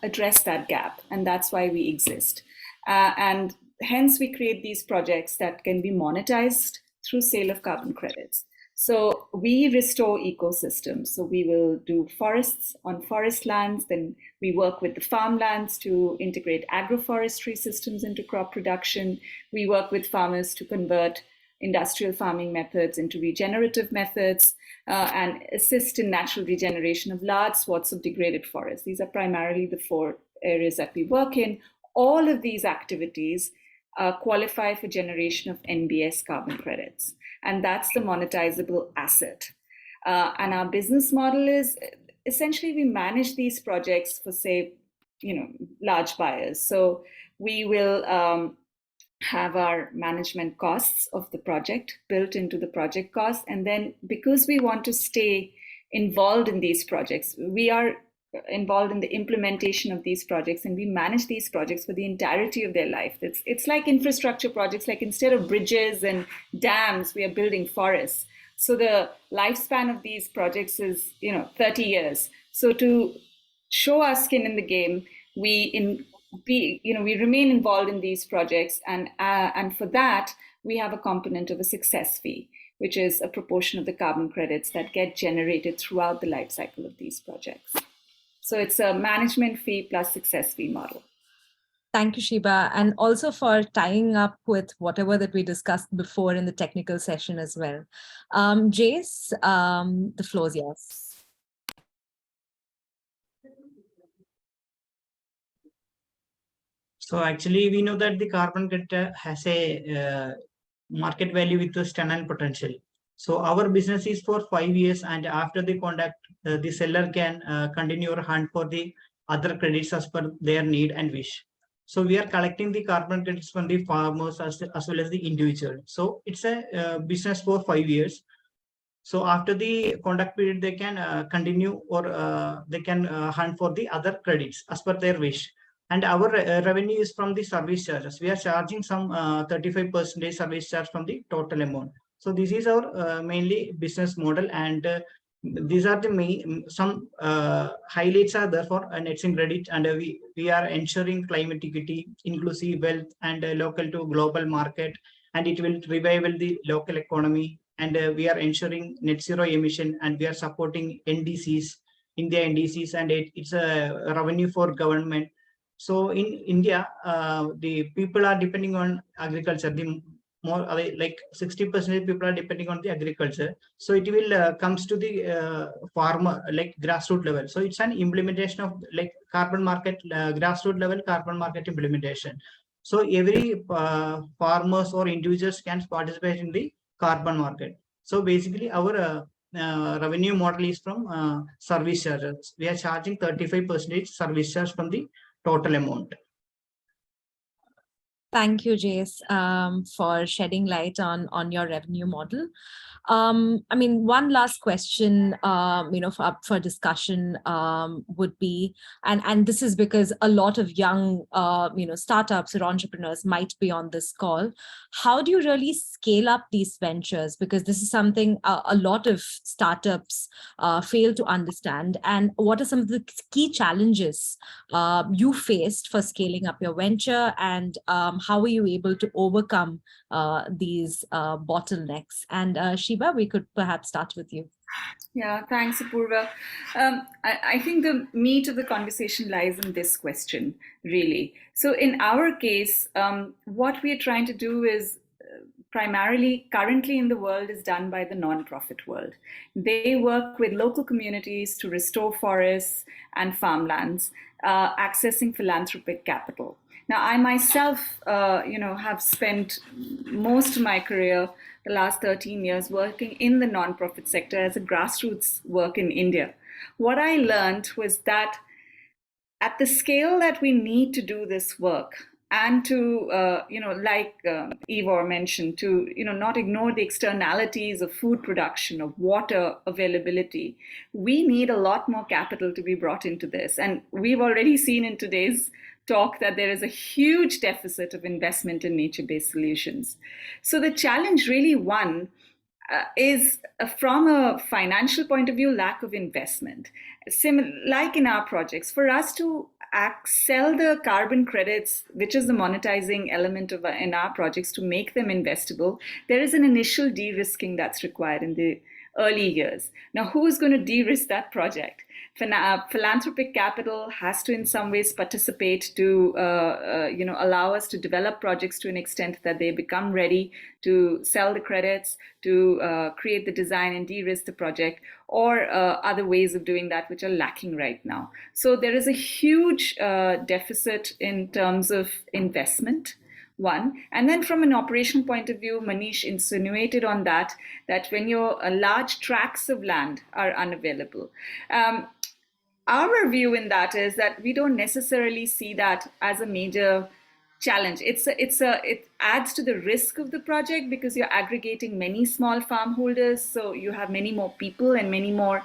address that gap, and that's why we exist. And hence we create these projects that can be monetized through sale of carbon credits. So we restore ecosystems. So we will do forests on forest lands, then we work with the farmlands to integrate agroforestry systems into crop production. We work with farmers to convert industrial farming methods into regenerative methods and assist in natural regeneration of large swaths of degraded forests. These are primarily the 4 areas that we work in. All of these activities qualify for generation of NBS carbon credits. And that's the monetizable asset. And our business model is essentially we manage these projects for, say, large buyers. So we will have our management costs of the project built into the project cost. And then because we want to stay involved in these projects, we are involved in the implementation of these projects, and we manage these projects for the entirety of their life. It's like infrastructure projects, like instead of bridges and dams, we are building forests. So the lifespan of these projects is 30 years. So to show our skin in the game, we remain involved in these projects, and for that we have a component of a success fee, which is a proportion of the carbon credits that get generated throughout the life cycle of these projects. So it's a management fee plus success fee model. Thank you, Shiba, and also for tying up with whatever that we discussed before in the technical session as well. Jace, the floor is yours. So actually, we know that the carbon credit has a market value with the standard potential. So our business is for 5 years, and after the contract, the seller can continue or hunt for the other credits as per their need and wish. So we are collecting the carbon credits from the farmers as well as the individual. So it's a business for 5 years. So after the contract period, they can continue or they can hunt for the other credits as per their wish. And our revenue is from the service charges. We are charging some 35% service charge from the total amount. So this is our mainly business model, and these are the main some highlights are there for netting credit, and we are ensuring climate equity, inclusive wealth, and local to global market, and it will revival the local economy. And we are ensuring net zero emission, and we are supporting NDCs, India NDCs, and it's a revenue for government. So in India, the people are depending on agriculture. The more like 60% people are depending on the agriculture. So it will comes to the farmer, like grassroots level. So it's an implementation of like carbon market, grassroots level carbon market implementation. So every farmers or individuals can participate in the carbon market. So basically our revenue model is from service charges. We are charging 35% service charge from the total amount. Thank you, Jace, for shedding light on your revenue model. I mean, one last question, for discussion would be, and this is because a lot of young, startups or entrepreneurs might be on this call. How do you really scale up these ventures? Because this is something a lot of startups fail to understand. And what are some of the key challenges you faced for scaling up your venture, and how were you able to overcome these bottlenecks? And Shiba, we could perhaps start with you. Yeah, thanks, Apurva. I think the meat of the conversation lies in this question, really. So in our case, what we are trying to do is primarily currently in the world is done by the nonprofit world. They work with local communities to restore forests and farmlands, accessing philanthropic capital. Now, I myself, have spent most of my career, the last 13 years, working in the nonprofit sector as a grassroots work in India. What I learned was that at the scale that we need to do this work, and to, like Ivor mentioned, to, not ignore the externalities of food production, of water availability, we need a lot more capital to be brought into this. And we've already seen in today's talk that there is a huge deficit of investment in nature-based solutions. So the challenge really, one, is from a financial point of view, lack of investment. Like in our projects, for us to sell the carbon credits, which is the monetizing element of in our projects, to make them investable, there is an initial de-risking that's required in the early years. Now, who is going to de-risk that project? Philanthropic capital has to in some ways participate to allow us to develop projects to an extent that they become ready to sell the credits, to create the design and de-risk the project, or other ways of doing that which are lacking right now. So there is a huge deficit in terms of investment. One. And then from an operational point of view, Manish insinuated on that when your large tracts of land are unavailable. Our view in that is that we don't necessarily see that as a major challenge. It adds to the risk of the project because you're aggregating many small farm holders, so you have many more people and many more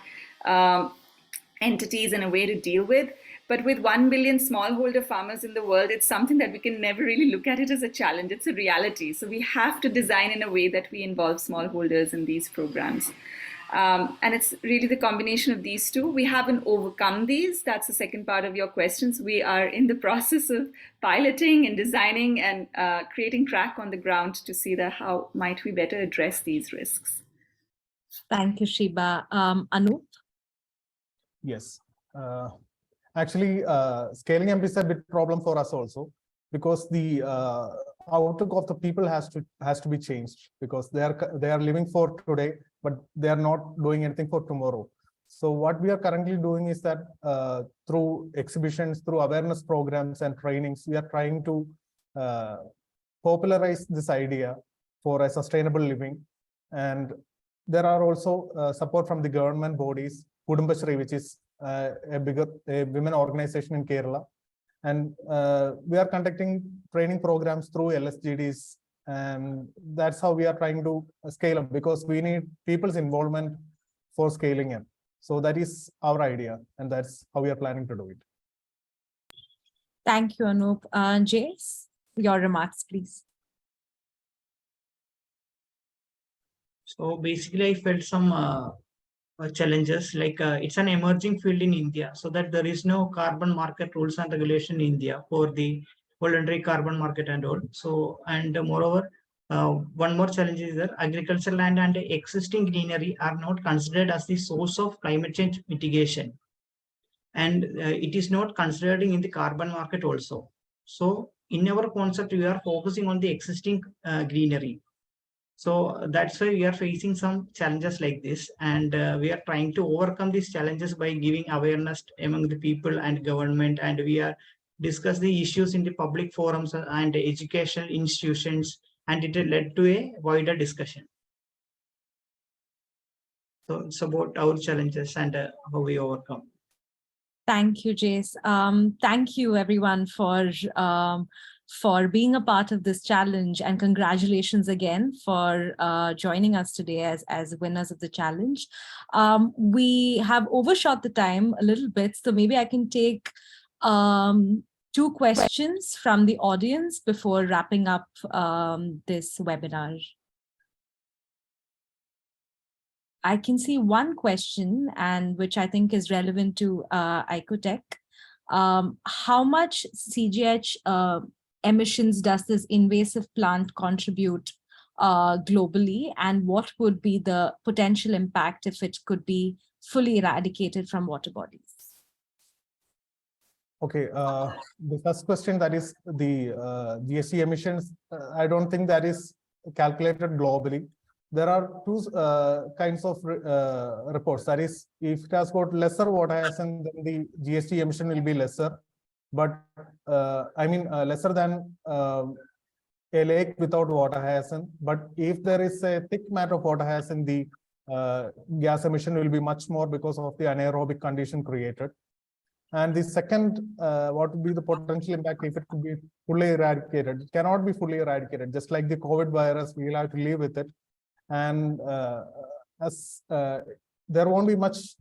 entities and a way to deal with. But with 1 billion smallholder farmers in the world, it's something that we can never really look at it as a challenge. It's a reality. So we have to design in a way that we involve smallholders in these programs. And it's really the combination of these two. We haven't overcome these. That's the second part of your questions. We are in the process of piloting and designing and creating track on the ground to see that how might we better address these risks. Thank you, Shiba. Anup? Yes. Actually, scaling up is a big problem for us also, because the outlook of the people has to be changed, because they are living for today, but they are not doing anything for tomorrow. So what we are currently doing is that through exhibitions, through awareness programs and trainings, we are trying to popularize this idea for a sustainable living. And there are also support from the government bodies, Kudumbashree, which is a women organization in Kerala. And we are conducting training programs through LSGDs. And that's how we are trying to scale up, because we need people's involvement for scaling up. So that is our idea, and that's how we are planning to do it. Thank you, Anup. Jace, your remarks, please. So basically, I felt some challenges, like it's an emerging field in India, so that there is no carbon market rules and regulation in India for the voluntary carbon market and all. So, and moreover, one more challenge is that agricultural land and existing greenery are not considered as the source of climate change mitigation. And it is not considered in the carbon market also. So in our concept, we are focusing on the existing greenery. So that's why we are facing some challenges like this, and we are trying to overcome these challenges by giving awareness among the people and government, and we are discuss the issues in the public forums and educational institutions, and it led to a wider discussion. So it's about our challenges and how we overcome. Thank you, Jace. Thank you, everyone, for being a part of this challenge, and congratulations again for joining us today as winners of the challenge. We have overshot the time a little bit, so maybe I can take 2 questions from the audience before wrapping up this webinar. I can see one question, and which I think is relevant to Icotech. How much CGH emissions does this invasive plant contribute globally, and what would be the potential impact if it could be fully eradicated from water bodies? Okay, the first question, that is the GST emissions, I don't think that is calculated globally. There are 2 kinds of reports. That is, if it has got lesser water hyacinth, then the GST emission will be lesser. But I mean, lesser than a lake without water hyacinth. But if there is a thick mat of water hyacinth, the gas emission will be much more because of the anaerobic condition created. And the second, what would be the potential impact if it could be fully eradicated? It cannot be fully eradicated. Just like the COVID virus, we will have to live with it. And there won't be much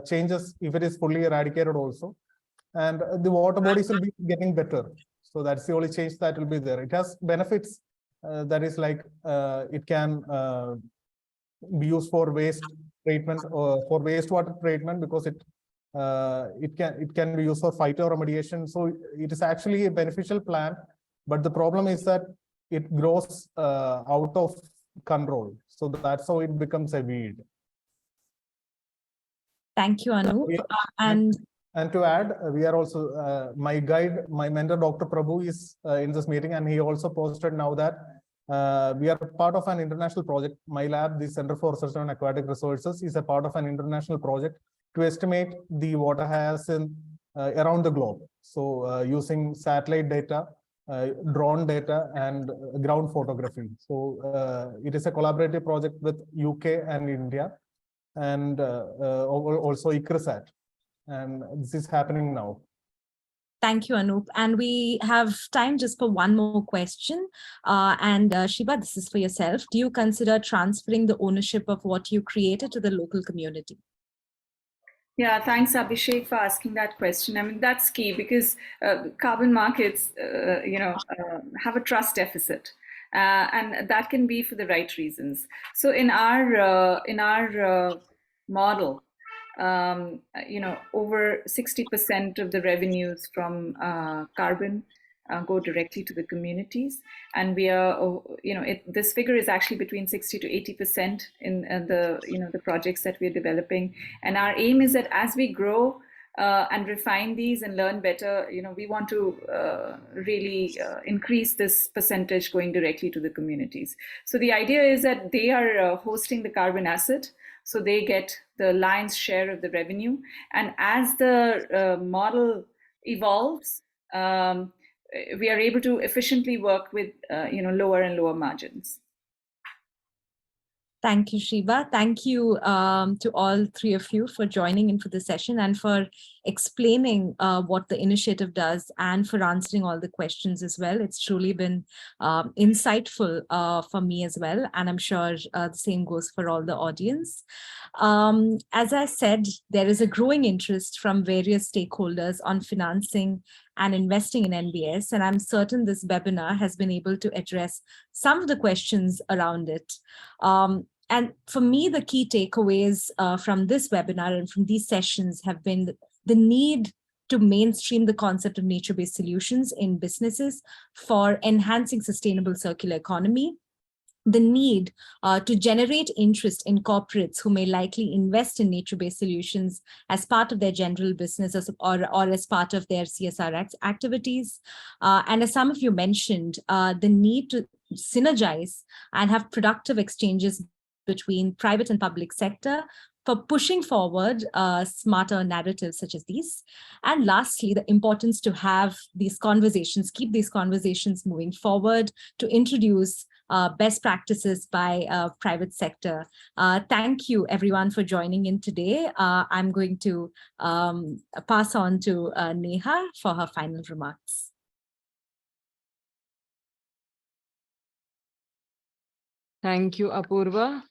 changes if it is fully eradicated also. And the water bodies will be getting better. So that's the only change that will be there. It has benefits. That is like it can be used for waste treatment or for wastewater treatment, because it can be used for phytoremediation. So it is actually a beneficial plant. But the problem is that it grows out of control. So that's how it becomes a weed. Thank you, Anup. And to add, we are also, my guide, my mentor, Dr. Prabhu, is in this meeting, and he also posted now that we are part of an international project. My lab, the Center for Research on Aquatic Resources, is a part of an international project to estimate the water hyacinth around the globe. So using satellite data, drone data, and ground photography. So it is a collaborative project with UK and India, and also ICRISAT. And this is happening now. Thank you, Anup. And we have time just for one more question. Shiba, this is for yourself. Do you consider transferring the ownership of what you created to the local community? Yeah, thanks, Abhishek, for asking that question. I mean, that's key because carbon markets, have a trust deficit, and that can be for the right reasons. So in our model, over 60% of the revenues from carbon go directly to the communities, and we are, this figure is actually between 60 to 80% in the projects that we're developing, and our aim is that as we grow and refine these and learn better, we want to really increase this percentage going directly to the communities. So the idea is that they are hosting the carbon asset, so they get the lion's share of the revenue. And as the model evolves, we are able to efficiently work with lower and lower margins. Thank you, Shiva. Thank you to all three of you for joining in for the session and for explaining what the initiative does and for answering all the questions as well. It's truly been insightful for me as well. And I'm sure the same goes for all the audience. As I said, there is a growing interest from various stakeholders on financing and investing in NBS. And I'm certain this webinar has been able to address some of the questions around it. And for me, the key takeaways from this webinar and from these sessions have been the need to mainstream the concept of nature-based solutions in businesses for enhancing sustainable circular economy, the need to generate interest in corporates who may likely invest in nature-based solutions as part of their general business or as part of their CSR activities. And as some of you mentioned, the need to synergize and have productive exchanges between private and public sector for pushing forward smarter narratives such as these. And lastly, the importance to have these conversations, keep these conversations moving forward to introduce best practices by private sector. Thank you everyone for joining in today. I'm going to pass on to Neha for her final remarks. Thank you, Apurva.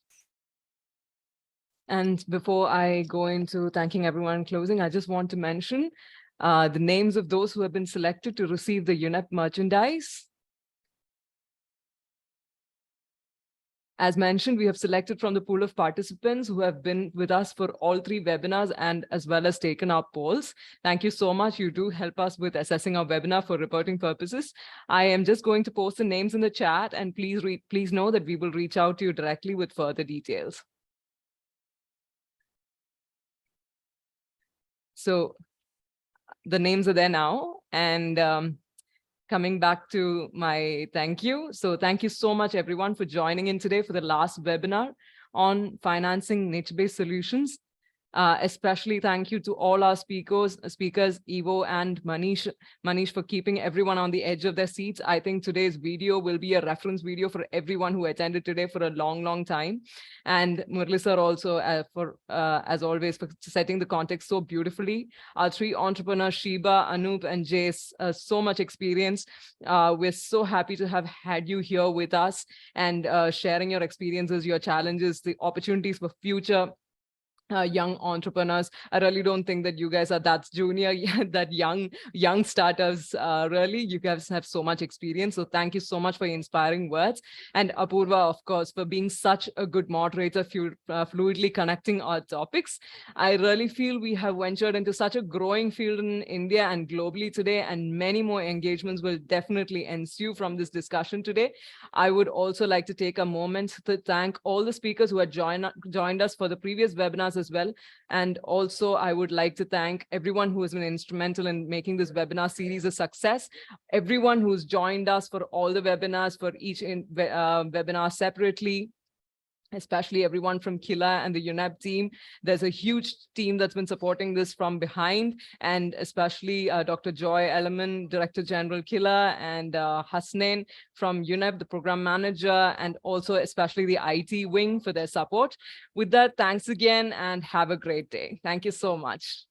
And before I go into thanking everyone in closing, I just want to mention the names of those who have been selected to receive the UNEP merchandise. As mentioned, we have selected from the pool of participants who have been with us for all three webinars and as well as taken our polls. Thank you so much. You do help us with assessing our webinar for reporting purposes. I am just going to post the names in the chat, and please know that we will reach out to you directly with further details. So the names are there now, and coming back to my thank you. So thank you so much, everyone, for joining in today for the last webinar on financing nature-based solutions. Especially thank you to all our speakers, Ivo and Manish for keeping everyone on the edge of their seats. I think today's video will be a reference video for everyone who attended today for a long time. And Murli sir also as always, for setting the context so beautifully. Our three entrepreneurs, Shiba, Anup, and Jace, so much experience. We're so happy to have had you here with us and sharing your experiences, your challenges, the opportunities for future young entrepreneurs. I really don't think that you guys are that junior, that young startups. Really, you guys have so much experience. So thank you so much for your inspiring words. And Apurva, of course, for being such a good moderator, fluidly connecting our topics. I really feel we have ventured into such a growing field in India and globally today, and many more engagements will definitely ensue from this discussion today. I would also like to take a moment to thank all the speakers who had joined us for the previous webinars as well. And also, I would like to thank everyone who has been instrumental in making this webinar series a success. Everyone who's joined us for all the webinars, for each webinar separately, especially everyone from KILA and the UNEP team. There's a huge team that's been supporting this from behind, and especially Dr. Joy Ellerman, Director General KILA, and Hasnain from UNEP, the program manager, and also especially the IT wing for their support. With that, thanks again and have a great day. Thank you so much.